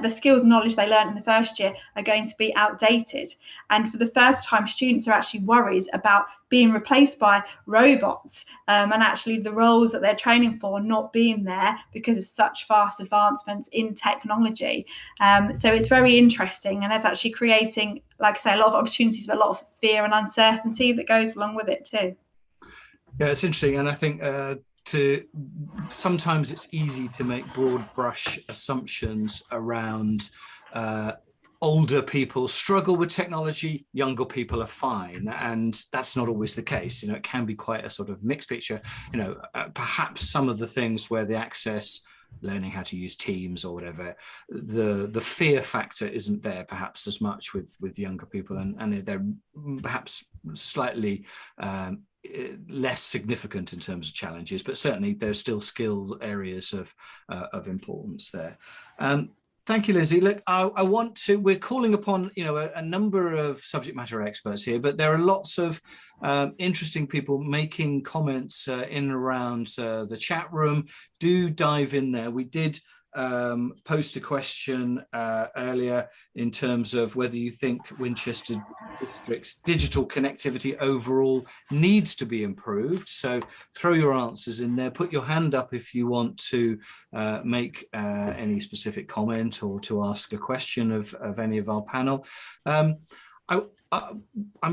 the skills and knowledge they learned in the first year are going to be outdated. And for the first time, students are actually worried about being replaced by robots, and actually the roles that they're training for not being there because of such fast advancements in technology. So it's very interesting, and it's actually creating, like I say, a lot of opportunities, but a lot of fear and uncertainty that goes along with it too. Yeah, it's interesting, and I think sometimes it's easy to make broad brush assumptions around older people struggle with technology, younger people are fine, and that's not always the case. It can be quite a sort of mixed picture. Perhaps some of the things where the access, learning how to use Teams or whatever, the fear factor isn't there perhaps as much with younger people, and they're perhaps slightly less significant in terms of challenges, but certainly there's still skills areas of importance there. Thank you, Lizzie. Look, we're calling upon a number of subject matter experts here, but there are lots of interesting people making comments in and around the chat room. Do dive in there. We did post a question earlier in terms of whether you think Winchester District's digital connectivity overall needs to be improved. So throw your answers in there. Put your hand up if you want to make any specific comment or to ask a question of any of our panel. I'm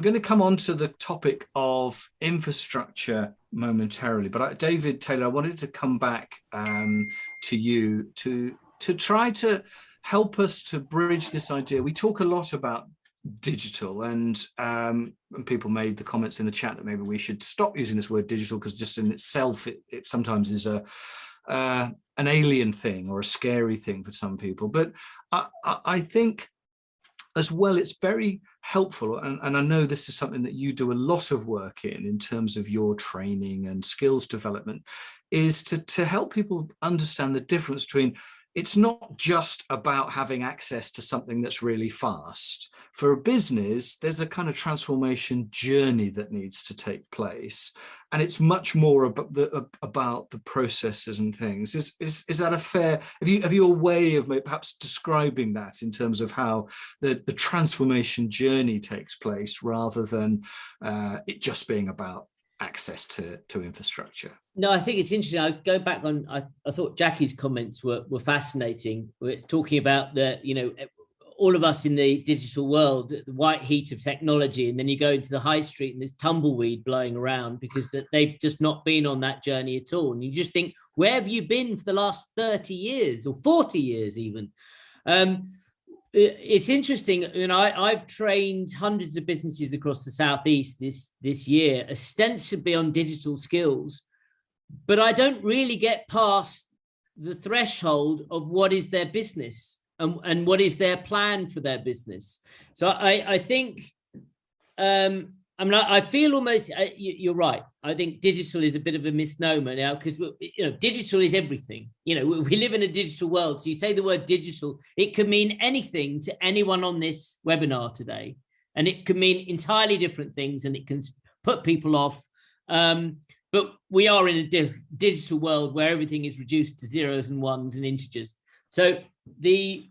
going to come on to the topic of infrastructure momentarily, but David Taylor, I wanted to come back to you to try to help us to bridge this idea. We talk a lot about digital, and people made the comments in the chat that maybe we should stop using this word digital because just in itself it sometimes is an alien thing or a scary thing for some people. But I think as well, it's very helpful, and I know this is something that you do a lot of work in terms of your training and skills development, is to help people understand the difference between, it's not just about having access to something that's really fast. For a business, there's a kind of transformation journey that needs to take place, and it's much more about the processes and things. Is that a fair? Have you a way of perhaps describing that in terms of how the transformation journey takes place, rather than it just being about access to infrastructure? No, I think it's interesting. I go back on, I thought Jackie's comments were fascinating. We're talking about all of us in the digital world, the white heat of technology, and then you go into the high street and there's tumbleweed blowing around because they've just not been on that journey at all. And you just think, where have you been for the last 30 years or 40 years even? It's interesting, I've trained hundreds of businesses across the Southeast this year, ostensibly on digital skills, but I don't really get past the threshold of what is their business and what is their plan for their business. So I think, I feel almost, you're right. I think digital is a bit of a misnomer now, because digital is everything. We live in a digital world. So you say the word digital, it could mean anything to anyone on this webinar today, and it can mean entirely different things, and it can put people off. But we are in a digital world where everything is reduced to zeros and ones and integers. So the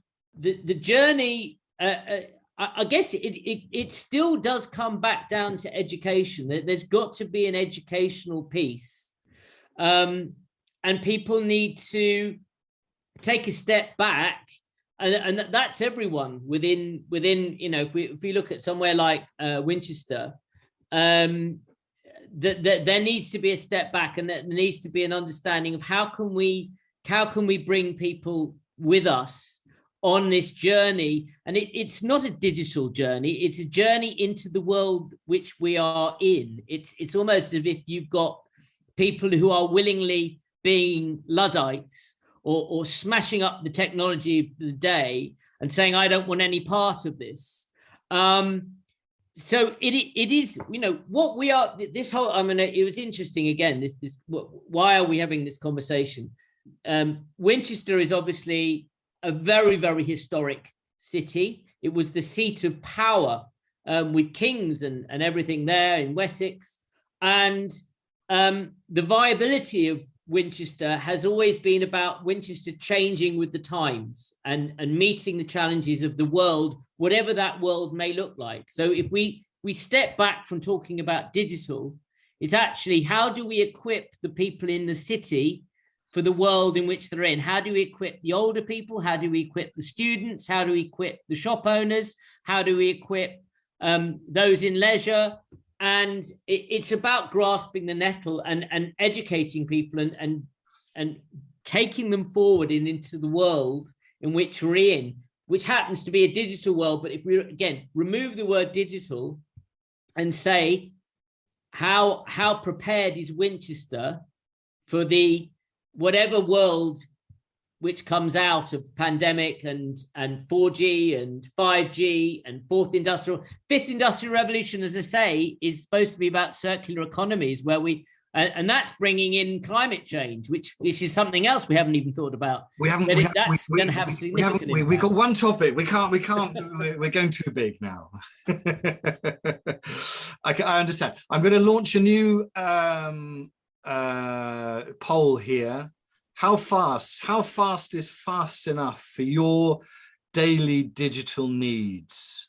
journey, I guess it still does come back down to education. There's got to be an educational piece, and people need to take a step back, and that's everyone within. If we look at somewhere like Winchester, there needs to be a step back, and there needs to be an understanding of how can we bring people with us on this journey. And it's not a digital journey, it's a journey into the world which we are in. It's almost as if you've got people who are willingly being Luddites or smashing up the technology of the day and saying, I don't want any part of this. So it is, what we are, this whole, it was interesting again, why are we having this conversation? Winchester is obviously a very, very historic city. It was the seat of power, with kings and everything there in Wessex. And the viability of Winchester has always been about Winchester changing with the times and meeting the challenges of the world, whatever that world may look like. So if we step back from talking about digital, it's actually how do we equip the people in the city for the world in which they're in? How do we equip the older people? How do we equip the students? How do we equip the shop owners? How do we equip those in leisure? And it's about grasping the nettle and educating people and taking them forward into the world in which we're in, which happens to be a digital world. But if we, again, remove the word digital and say, how prepared is Winchester for the whatever world which comes out of pandemic and 4G and 5G and fifth industrial revolution, as I say, is supposed to be about circular economies where and that's bringing in climate change, which is something else we haven't even thought about. That's going to have a significant impact. We've got one topic. We can't. We're going too big now. I understand. I'm going to launch a new poll here. How fast is fast enough for your daily digital needs?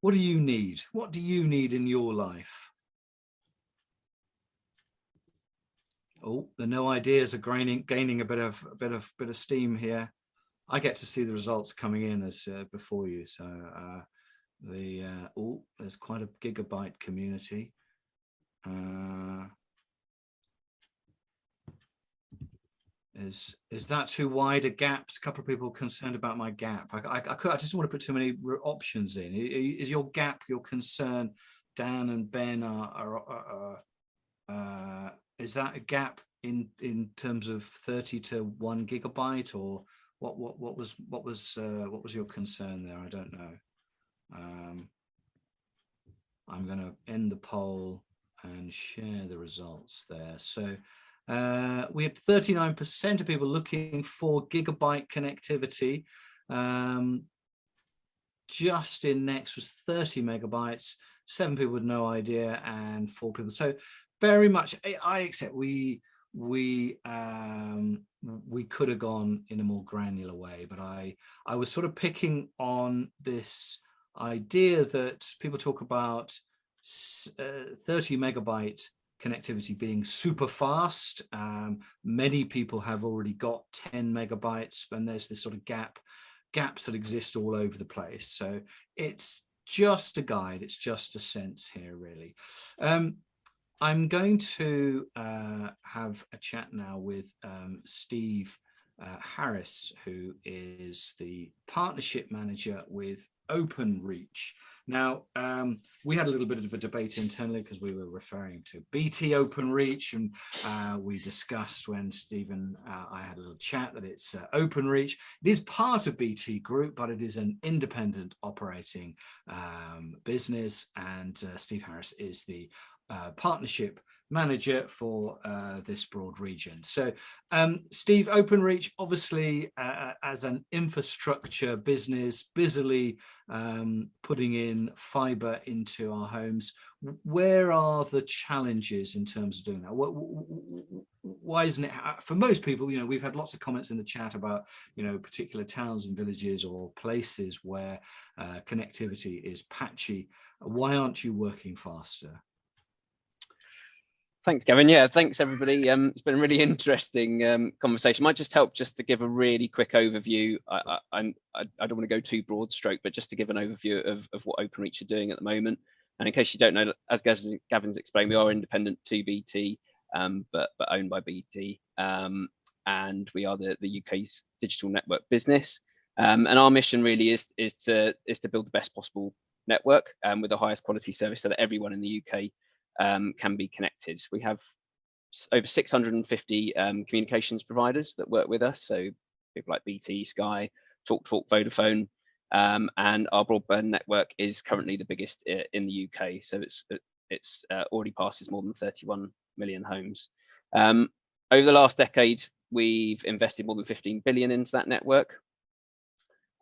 What do you need? What do you need in your life? Oh, the no ideas are gaining a bit of steam here. I get to see the results coming in as before you. So there's quite a gigabyte community. Is that too wide a gap? A couple of people concerned about my gap. I just don't want to put too many options in. Is your gap, your concern, Dan and Ben, is that a gap in terms of 30 to 1 gigabyte, or what was your concern there? I don't know. I'm going to end the poll and share the results there. So we had 39% of people looking for gigabyte connectivity. Just in next was 30 megabytes, 7 people with no idea, and 4 people. So very much, I accept we could have gone in a more granular way, but I was sort of picking on this idea that people talk about 30 megabyte connectivity being super fast. Many people have already got 10 megabytes, and there's this sort of gaps that exist all over the place. So it's just a guide, it's just a sense here, really. I'm going to have a chat now with Steve Harris, who is the partnership manager with OpenReach. Now, we had a little bit of a debate internally because we were referring to BT OpenReach, and we discussed when Stephen, I had a little chat, that it's OpenReach. It is part of BT Group, but it is an independent operating business, and Steve Harris is the partnership manager for this broad region. So Steve, OpenReach, obviously as an infrastructure business, busily putting in fibre into our homes. Where are the challenges in terms of doing that? Why isn't it, for most people, we've had lots of comments in the chat about, particular towns and villages or places where connectivity is patchy. Why aren't you working faster? Thanks, Gavin. Yeah, thanks everybody. It's been a really interesting conversation. Might just help just to give a really quick overview. I don't want to go too broad stroke, but just to give an overview of what OpenReach are doing at the moment. And in case you don't know, as Gavin's explained, we are independent to BT, but owned by BT, and we are the UK's digital network business. And our mission really is to build the best possible network with the highest quality service so that everyone in the UK can be connected. We have over 650 communications providers that work with us, so people like BT, Sky, TalkTalk, Vodafone, and our broadband network is currently the biggest in the UK. So it's already passes more than 31 million homes. Over the last decade, we've invested more than 15 billion into that network.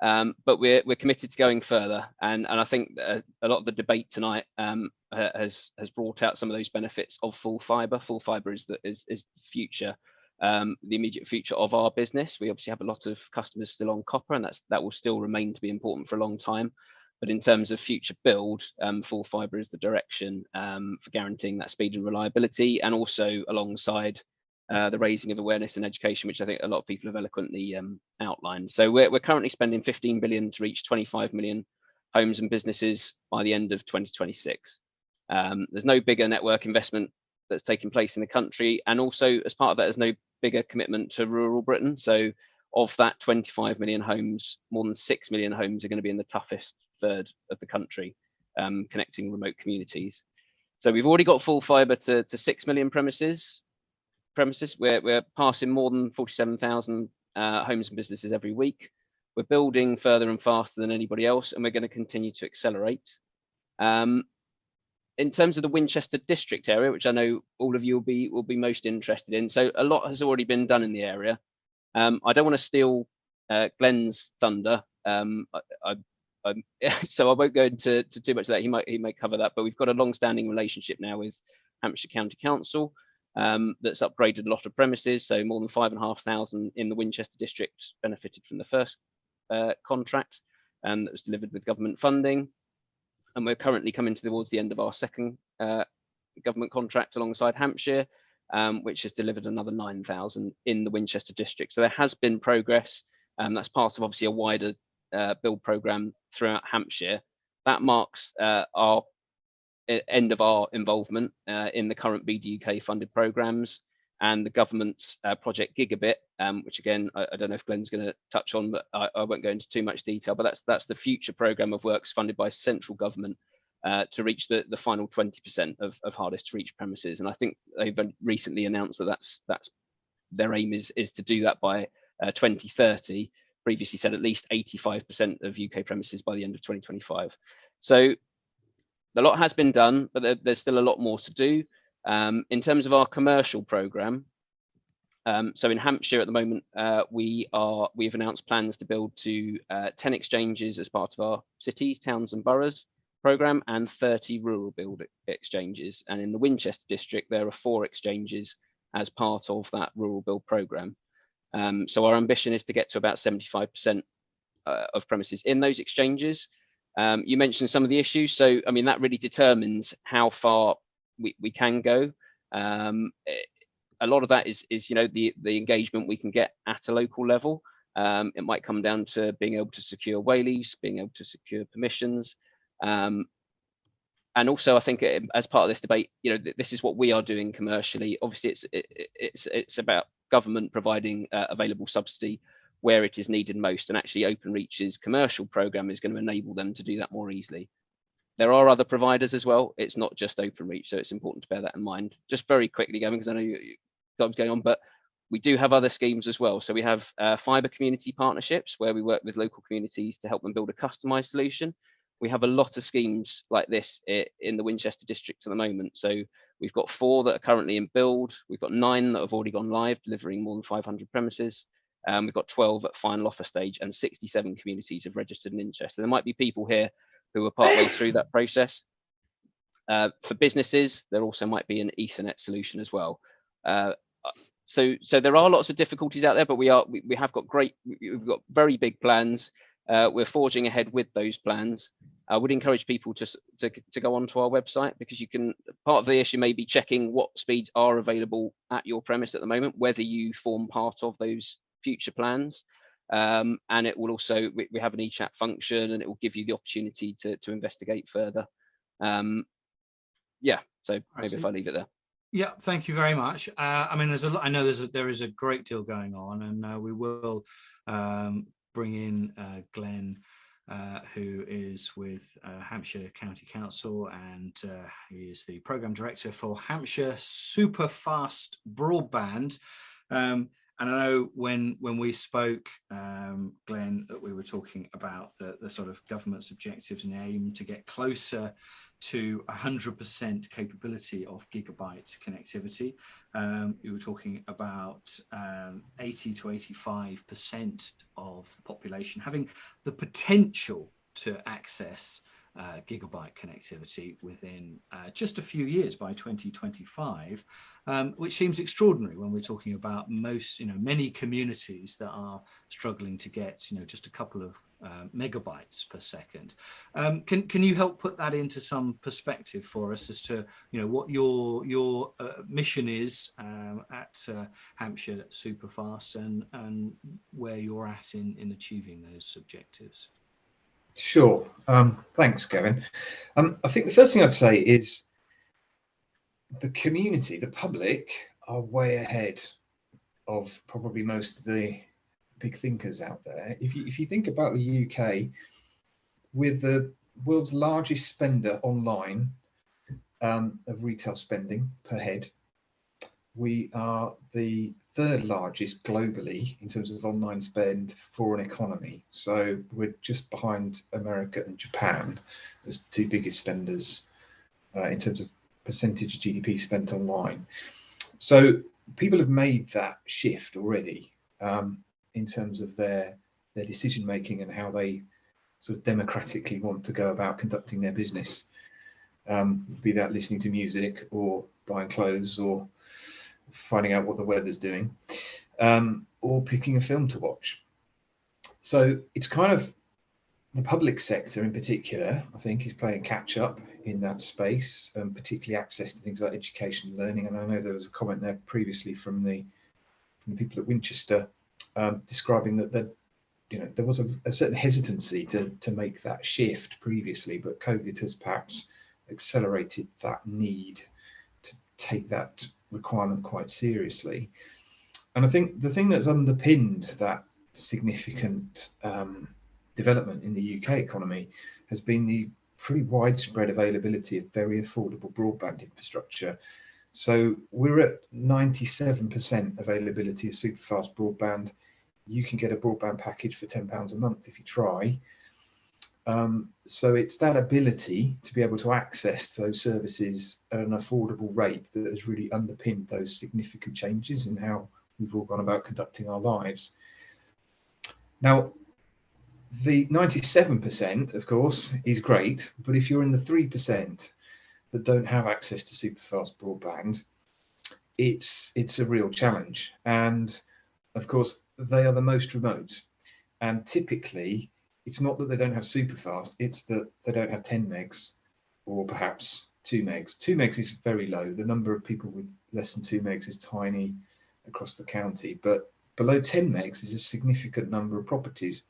But we're committed to going further, and I think a lot of the debate tonight has brought out some of those benefits of full fibre. Full fibre is the future, the immediate future of our business. We obviously have a lot of customers still on copper, and that will still remain to be important for a long time. But in terms of future build, full fibre is the direction for guaranteeing that speed and reliability, and also alongside the raising of awareness and education, which I think a lot of people have eloquently outlined. So we're currently spending 15 billion to reach 25 million homes and businesses by the end of 2026. There's no bigger network investment that's taking place in the country, and also as part of that, there's no bigger commitment to rural Britain. So of that 25 million homes, more than 6 million homes are going to be in the toughest third of the country, connecting remote communities. So we've already got full fibre to 6 million premises. We're passing more than 47,000 homes and businesses every week. We're building further and faster than anybody else, and we're going to continue to accelerate. In terms of the Winchester district area, which I know all of you will be most interested in, so a lot has already been done in the area. I don't want to steal Glenn's thunder, so I won't go into too much of that. He might cover that, but we've got a long-standing relationship now with Hampshire County Council that's upgraded a lot of premises. So more than 5,500 in the Winchester district benefited from the first contract that was delivered with government funding. And we're currently coming towards the end of our second government contract alongside Hampshire, which has delivered another 9,000 in the Winchester district. So there has been progress. That's part of obviously a wider build programme throughout Hampshire. That marks our end of our involvement in the current BDUK funded programmes and the government's project Gigabit, which again, I don't know if Glenn's going to touch on, but I won't go into too much detail, but that's the future programme of works funded by central government to reach the final 20% of hardest to reach premises. And I think they've recently announced that that's their aim is to do that by 2030, previously said at least 85% of UK premises by the end of 2025. So a lot has been done, but there's still a lot more to do. In terms of our commercial programme, so in Hampshire at the moment, we've announced plans to build to 10 exchanges as part of our cities, towns and boroughs programme, and 30 rural build exchanges. And in the Winchester district, there are 4 exchanges as part of that rural build programme. So our ambition is to get to about 75% of premises in those exchanges. You mentioned some of the issues, so I mean that really determines how far we can go. A lot of that is the engagement we can get at a local level. It might come down to being able to secure wayleaves, being able to secure permissions, and also I think as part of this debate, this is what we are doing commercially. Obviously, it's about government providing available subsidy where it is needed most, and actually Openreach's commercial programme is going to enable them to do that more easily. There are other providers as well. It's not just Openreach, so it's important to bear that in mind. Just very quickly, Gavin, because I know time's going on, but we do have other schemes as well. So we have fibre community partnerships where we work with local communities to help them build a customised solution. We have a lot of schemes like this in the Winchester district at the moment. So we've got 4 that are currently in build. We've got 9 that have already gone live, delivering more than 500 premises. We've got 12 at final offer stage, and 67 communities have registered an interest. So there might be people here who are partway through that process. For businesses, there also might be an Ethernet solution as well. So there are lots of difficulties out there, but we've got very big plans. We're forging ahead with those plans. I would encourage people to go onto our website, because part of the issue may be checking what speeds are available at your premise at the moment, whether you form part of those future plans. And it will also, we have an e-chat function, and it will give you the opportunity to investigate further. So maybe if I leave it there. Yeah, thank you very much. I mean, I know there is a great deal going on, and we will bring in Glenn, who is with Hampshire County Council, and he is the Programme Director for Hampshire Super Fast Broadband. And I know when we spoke, Glenn, that we were talking about the sort of government's objectives and aim to get closer to 100% capability of gigabyte connectivity. You were talking about 80 to 85% of the population having the potential to access gigabyte connectivity within just a few years, by 2025, which seems extraordinary when we're talking about many communities that are struggling to get just a couple of megabytes per second. Can you help put that into some perspective for us as to what your mission is at Hampshire Superfast and where you're at in achieving those objectives? Sure. Thanks, Gavin. I think the first thing I'd say is the community, the public, are way ahead of probably most of the big thinkers out there. If you think about the UK, we're the world's largest spender online of retail spending per head. We are the third largest globally in terms of online spend for an economy. So we're just behind America and Japan as the two biggest spenders in terms of percentage of GDP spent online. So people have made that shift already in terms of their decision making and how they sort of democratically want to go about conducting their business, be that listening to music or buying clothes or finding out what the weather's doing, or picking a film to watch. So it's kind of the public sector in particular, I think, is playing catch up in that space, particularly access to things like education and learning. And I know there was a comment there previously from the people at Winchester describing that there was a certain hesitancy to make that shift previously, but COVID has perhaps accelerated that need to take that requirement quite seriously. And I think the thing that's underpinned that significant development in the UK economy has been the pretty widespread availability of very affordable broadband infrastructure. So we're at 97% availability of superfast broadband. You can get a broadband package for £10 a month if you try. So it's that ability to be able to access those services at an affordable rate that has really underpinned those significant changes in how we've all gone about conducting our lives. Now, the 97%, of course, is great, but if you're in the 3% that don't have access to superfast broadband, it's a real challenge. And of course, they are the most remote. And typically, it's not that they don't have superfast, it's that they don't have 10 megs or perhaps 2 megs. 2 megs is very low. The number of people with less than 2 megs is tiny across the county, but below 10 megs is a significant number of properties.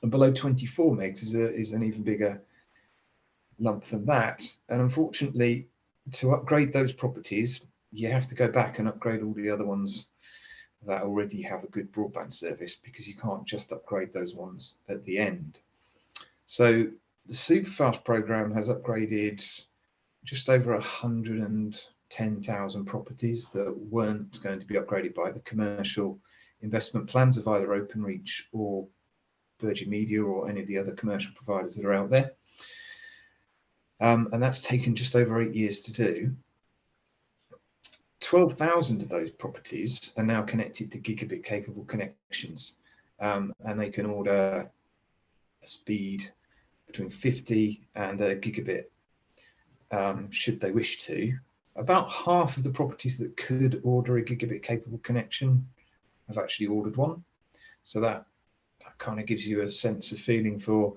And below 24 megs is an even bigger lump than that. And unfortunately, to upgrade those properties, you have to go back and upgrade all the other ones that already have a good broadband service, because you can't just upgrade those ones at the end. So the Superfast program has upgraded just over 110,000 properties that weren't going to be upgraded by the commercial investment plans of either Openreach or Virgin Media or any of the other commercial providers that are out there. And that's taken just over 8 years to do. 12,000 of those properties are now connected to gigabit capable connections, and they can order a speed between 50 and a gigabit should they wish to. About half of the properties that could order a gigabit capable connection have actually ordered one. So that kind of gives you a sense of feeling for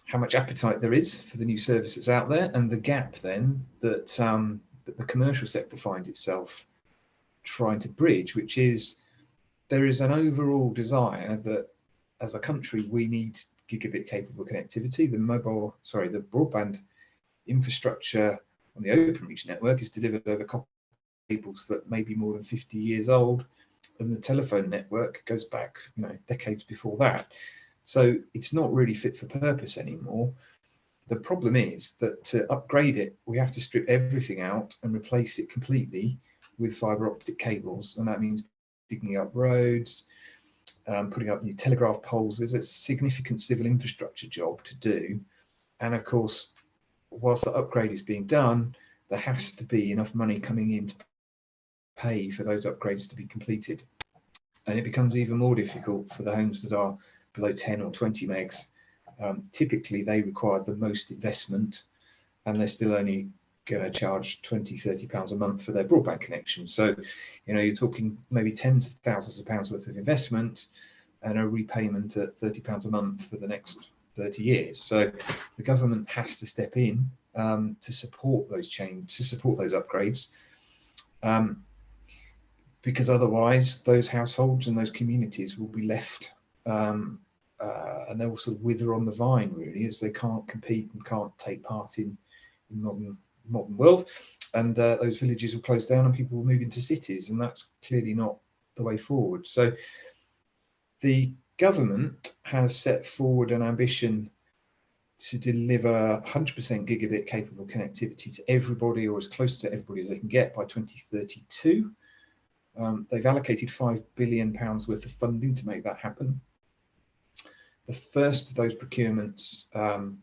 how much appetite there is for the new services out there, and the gap then that the commercial sector finds itself trying to bridge, which is there is an overall desire that as a country we need gigabit capable connectivity. The broadband infrastructure on the Openreach network is delivered over copper cables that may be more than 50 years old, and the telephone network goes back decades before that. So it's not really fit for purpose anymore. The problem is that to upgrade it, we have to strip everything out and replace it completely with fibre optic cables. And that means digging up roads, putting up new telegraph poles. There's a significant civil infrastructure job to do. And of course, whilst the upgrade is being done, there has to be enough money coming in to pay for those upgrades to be completed. And it becomes even more difficult for the homes that are below 10 or 20 megs. Typically, they require the most investment, and they're still only going to charge £20–30 a month for their broadband connection. So, you're talking maybe tens of thousands of pounds worth of investment and a repayment at £30 a month for the next 30 years. So the government has to step in to support those changes, to support those upgrades, because otherwise those households and those communities will be left and they will sort of wither on the vine, really, as they can't compete and can't take part in modern world, and those villages will close down and people will move into cities, and that's clearly not the way forward. So the government has set forward an ambition to deliver 100% gigabit capable connectivity to everybody, or as close to everybody as they can get, by 2032. They've allocated £5 billion worth of funding to make that happen. The first of those procurements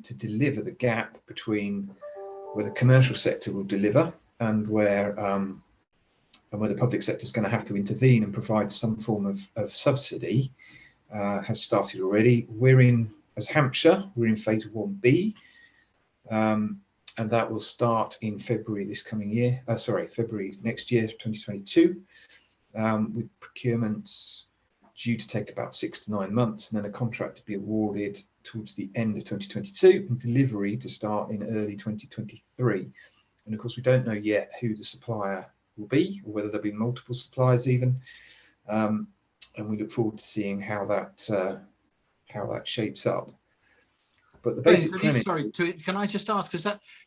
to deliver the gap between where the commercial sector will deliver and where the public sector is going to have to intervene and provide some form of subsidy has started already. As Hampshire, we're in phase 1B, and that will start in February February next year, 2022, with procurements due to take about 6 to 9 months, and then a contract to be awarded towards the end of 2022 and delivery to start in early 2023. And of course, we don't know yet who the supplier will be, or whether there'll be multiple suppliers even. And we look forward to seeing how that shapes up. But the basic premise. Can I just ask?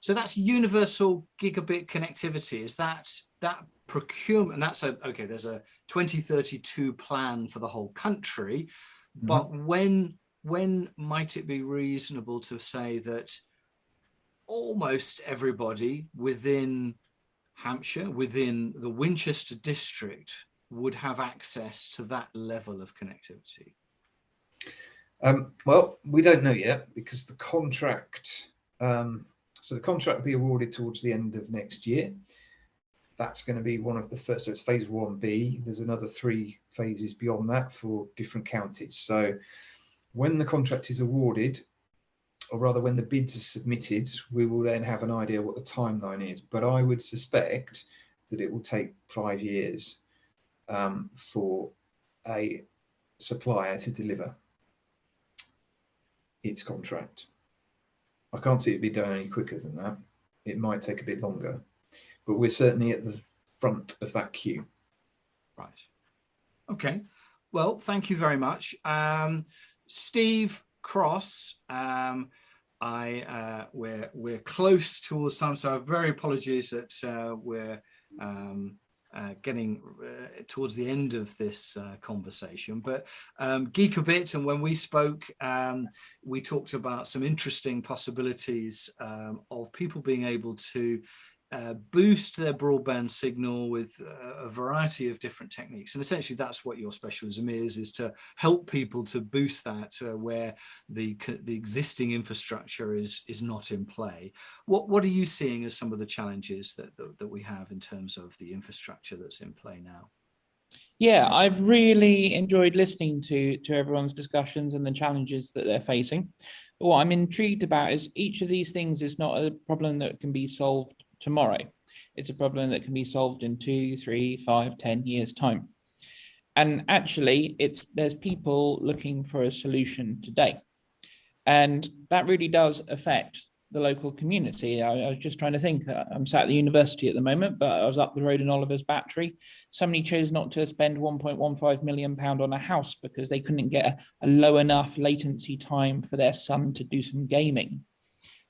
So that's universal gigabit connectivity. Is that procurement? And that's there's a 2032 plan for the whole country. Mm-hmm. But when might it be reasonable to say that almost everybody within Hampshire, within the Winchester district, would have access to that level of connectivity? Well, we don't know yet, because the contract, the contract will be awarded towards the end of next year. That's going to be one of the first, so it's phase 1B. There's another 3 phases beyond that for different counties. So when the contract is awarded, or rather when the bids are submitted, we will then have an idea what the timeline is. But I would suspect that it will take 5 years for a supplier to deliver its contract. I can't see it be done any quicker than that. It might take a bit longer, but we're certainly at the front of that queue. Right. Okay. Well, thank you very much. Steve Cross, we're close towards time, so I'm very apologies that we're getting towards the end of this conversation, but Geek a Bit, and when we spoke, we talked about some interesting possibilities of people being able to boost their broadband signal with a variety of different techniques. And essentially that's what your specialism is to help people to boost that where the existing infrastructure is not in play. What are you seeing as some of the challenges that we have in terms of the infrastructure that's in play now? Yeah, I've really enjoyed listening to everyone's discussions and the challenges that they're facing. But what I'm intrigued about is each of these things is not a problem that can be solved tomorrow. It's a problem that can be solved in 2, 3, 5, 10 years' time. And actually, there's people looking for a solution today. And that really does affect the local community. I was just trying to think, I'm sat at the university at the moment, but I was up the road in Oliver's Battery. Somebody chose not to spend £1.15 million on a house because they couldn't get a low enough latency time for their son to do some gaming.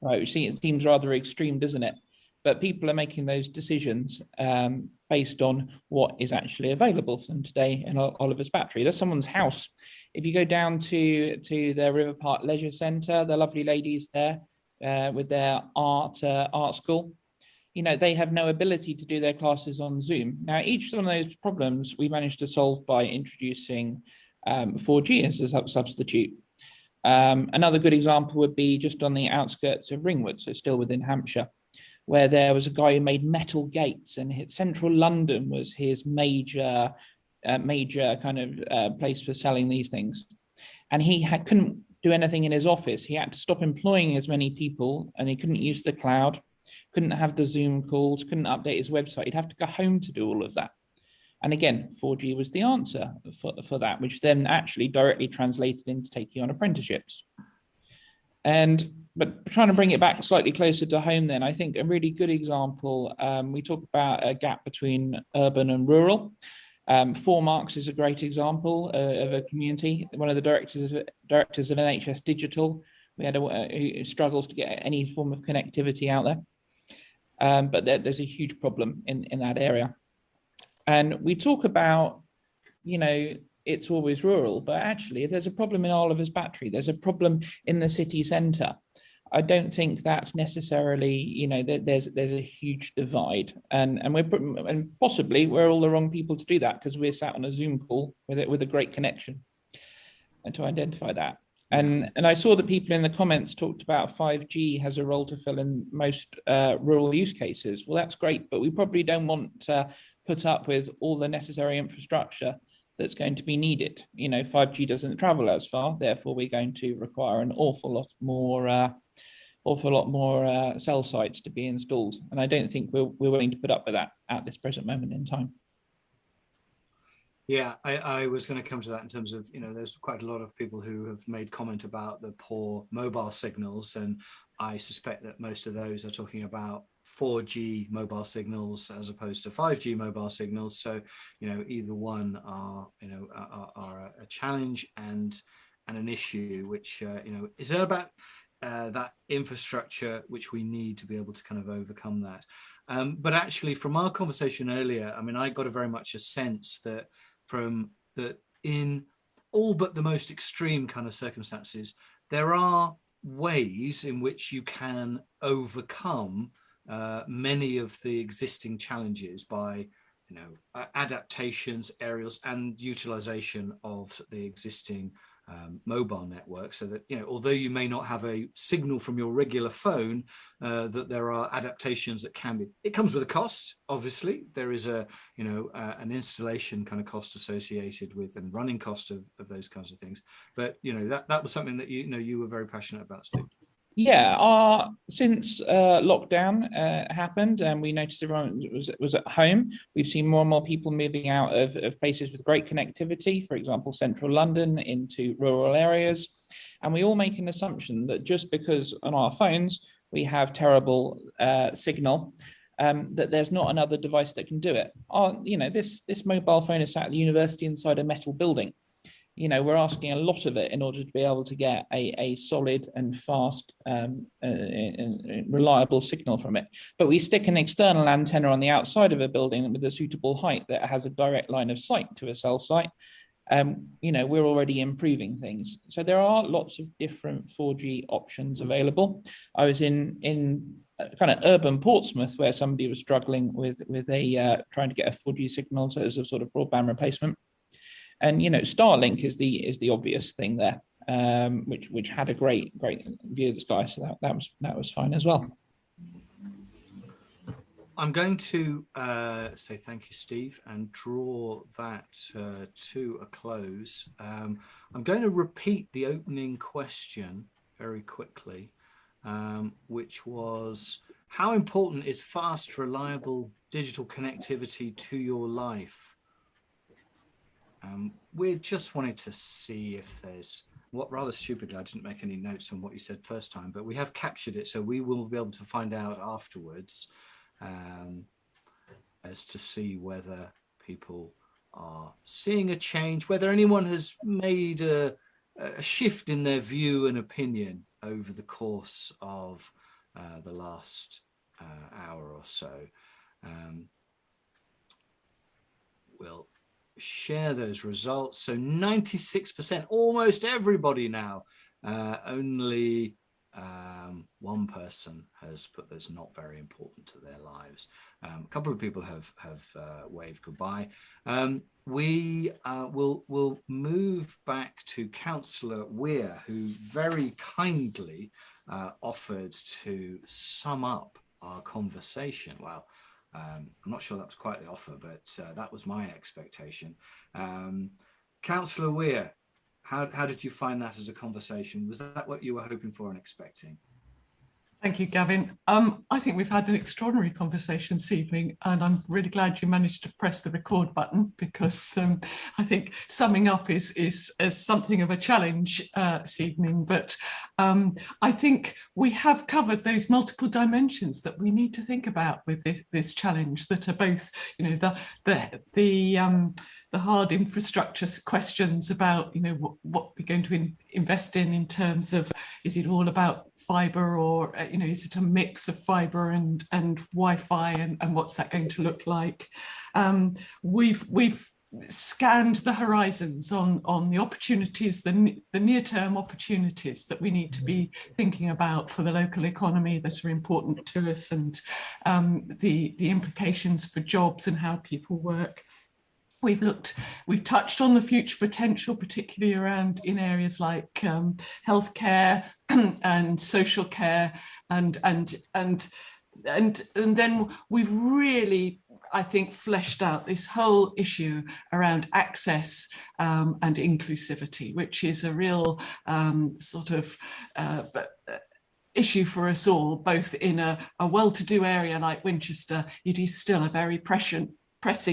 Right, which it seems rather extreme, doesn't it? But people are making those decisions based on what is actually available for them today in Oliver's Battery. There's someone's house. If you go down to their River Park Leisure Centre, the lovely ladies there with their art school, they have no ability to do their classes on Zoom. Now, each one of those problems we managed to solve by introducing 4G as a substitute. Another good example would be just on the outskirts of Ringwood, so still within Hampshire, where there was a guy who made metal gates, and central London was his major kind of place for selling these things. And he couldn't do anything in his office. He had to stop employing as many people, and he couldn't use the cloud, couldn't have the Zoom calls, couldn't update his website. He'd have to go home to do all of that. And again, 4G was the answer for that, which then actually directly translated into taking on apprenticeships. But trying to bring it back slightly closer to home then, I think a really good example, we talk about a gap between urban and rural. 4 Marks is a great example of a community. One of the directors of NHS Digital, we had who struggles to get any form of connectivity out there. But there's a huge problem in that area. And we talk about, it's always rural, but actually there's a problem in Oliver's Battery. There's a problem in the city centre. I don't think that's necessarily, there's a huge divide, and possibly we're all the wrong people to do that, because we're sat on a Zoom call with a great connection, and to identify that. And I saw that people in the comments talked about 5G has a role to fill in most rural use cases. Well, that's great, but we probably don't want to put up with all the necessary infrastructure that's going to be needed. 5G doesn't travel as far, therefore we're going to require an awful lot more cell sites to be installed. And I don't think we're willing to put up with that at this present moment in time. Yeah, I was going to come to that in terms of, there's quite a lot of people who have made comment about the poor mobile signals, and I suspect that most of those are talking about 4G mobile signals as opposed to 5G mobile signals. So, either one are a challenge and an issue, which, is there about that infrastructure which we need to be able to kind of overcome that. But actually, from our conversation earlier, I got very much a sense that in all but the most extreme kind of circumstances, there are ways in which you can overcome many of the existing challenges by adaptations, aerials, and utilization of the existing mobile network, so that although you may not have a signal from your regular phone, that there are adaptations that can be. It comes with a cost, obviously. There is an installation kind of cost associated with, and running cost of those kinds of things. But that was something that you were very passionate about, Steve. Yeah, since lockdown happened and we noticed everyone was at home, we've seen more and more people moving out of places with great connectivity, for example, central London, into rural areas. And we all make an assumption that just because on our phones we have terrible signal, that there's not another device that can do it. This mobile phone is sat at the university inside a metal building. We're asking a lot of it in order to be able to get a solid and fast and reliable signal from it. But we stick an external antenna on the outside of a building with a suitable height that has a direct line of sight to a cell site. We're already improving things. So there are lots of different 4G options available. I was in kind of urban Portsmouth, where somebody was struggling with trying to get a 4G signal as a sort of broadband replacement. And Starlink is the obvious thing there, which had a great view of the sky, so that was fine as well. I'm going to say thank you, Steve, and draw that to a close. I'm going to repeat the opening question very quickly, which was, how important is fast, reliable digital connectivity to your life? We just wanted to see if there's, rather stupidly, I didn't make any notes on what you said first time, but we have captured it, so we will be able to find out afterwards as to see whether people are seeing a change, whether anyone has made a shift in their view and opinion over the course of the last hour or so. We'll share those results. So 96%, almost everybody now. Only one person has put that's not very important to their lives. A couple of people have waved goodbye. we will move back to Councillor Weir, who very kindly offered to sum up our conversation. Well, I'm not sure that was quite the offer, but that was my expectation. Councillor Weir, how did you find that as a conversation? Was that what you were hoping for and expecting? Thank you, Gavin. I think we've had an extraordinary conversation this evening, and I'm really glad you managed to press the record button, because I think summing up is something of a challenge this evening. But I think we have covered those multiple dimensions that we need to think about with this challenge, that are both, you know, the hard infrastructure questions about, you know, what we're going to invest in terms of, is it all about fibre, or, you know, is it a mix of fibre and Wi-Fi, and what's that going to look like? We've scanned the horizons on the opportunities, the near-term opportunities that we need to be thinking about for the local economy that are important to us, and the implications for jobs and how people work. We've touched on the future potential, particularly around in areas like healthcare and social care, and then we've really, I think, fleshed out this whole issue around access and inclusivity, which is a real sort of issue for us all, both in a well-to-do area like Winchester. It is still a very pressing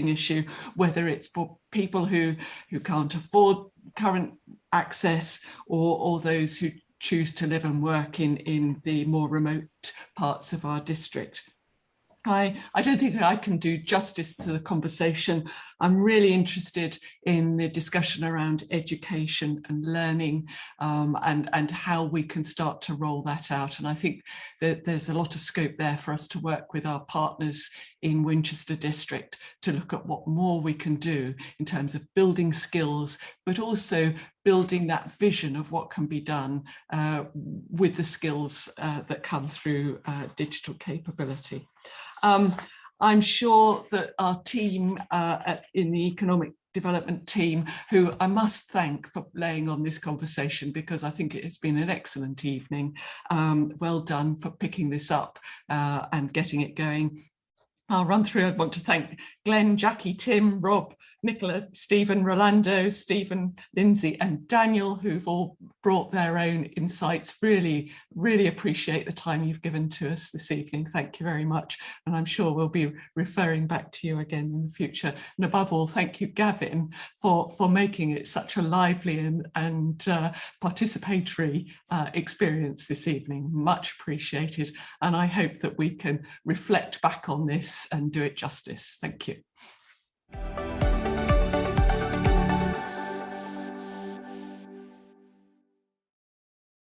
issue, whether it's for people who can't afford current access, or those who choose to live and work in the more remote parts of our district. I don't think that I can do justice to the conversation. I'm really interested in the discussion around education and learning, and how we can start to roll that out. And I think that there's a lot of scope there for us to work with our partners in Winchester District to look at what more we can do in terms of building skills, but also building that vision of what can be done with the skills that come through digital capability. I'm sure that our team in the economic development team, who I must thank for laying on this conversation, because I think it has been an excellent evening. Well done for picking this up and getting it going. I'll run through. I want to thank Glenn, Jackie, Tim, Rob, Nicola, Stephen, Rolando, Stephen, Lindsay and Daniel, who've all brought their own insights. Really, really appreciate the time you've given to us this evening. Thank you very much. And I'm sure we'll be referring back to you again in the future. And above all, thank you, Gavin, for making it such a lively and participatory experience this evening. Much appreciated. And I hope that we can reflect back on this and do it justice. Thank you.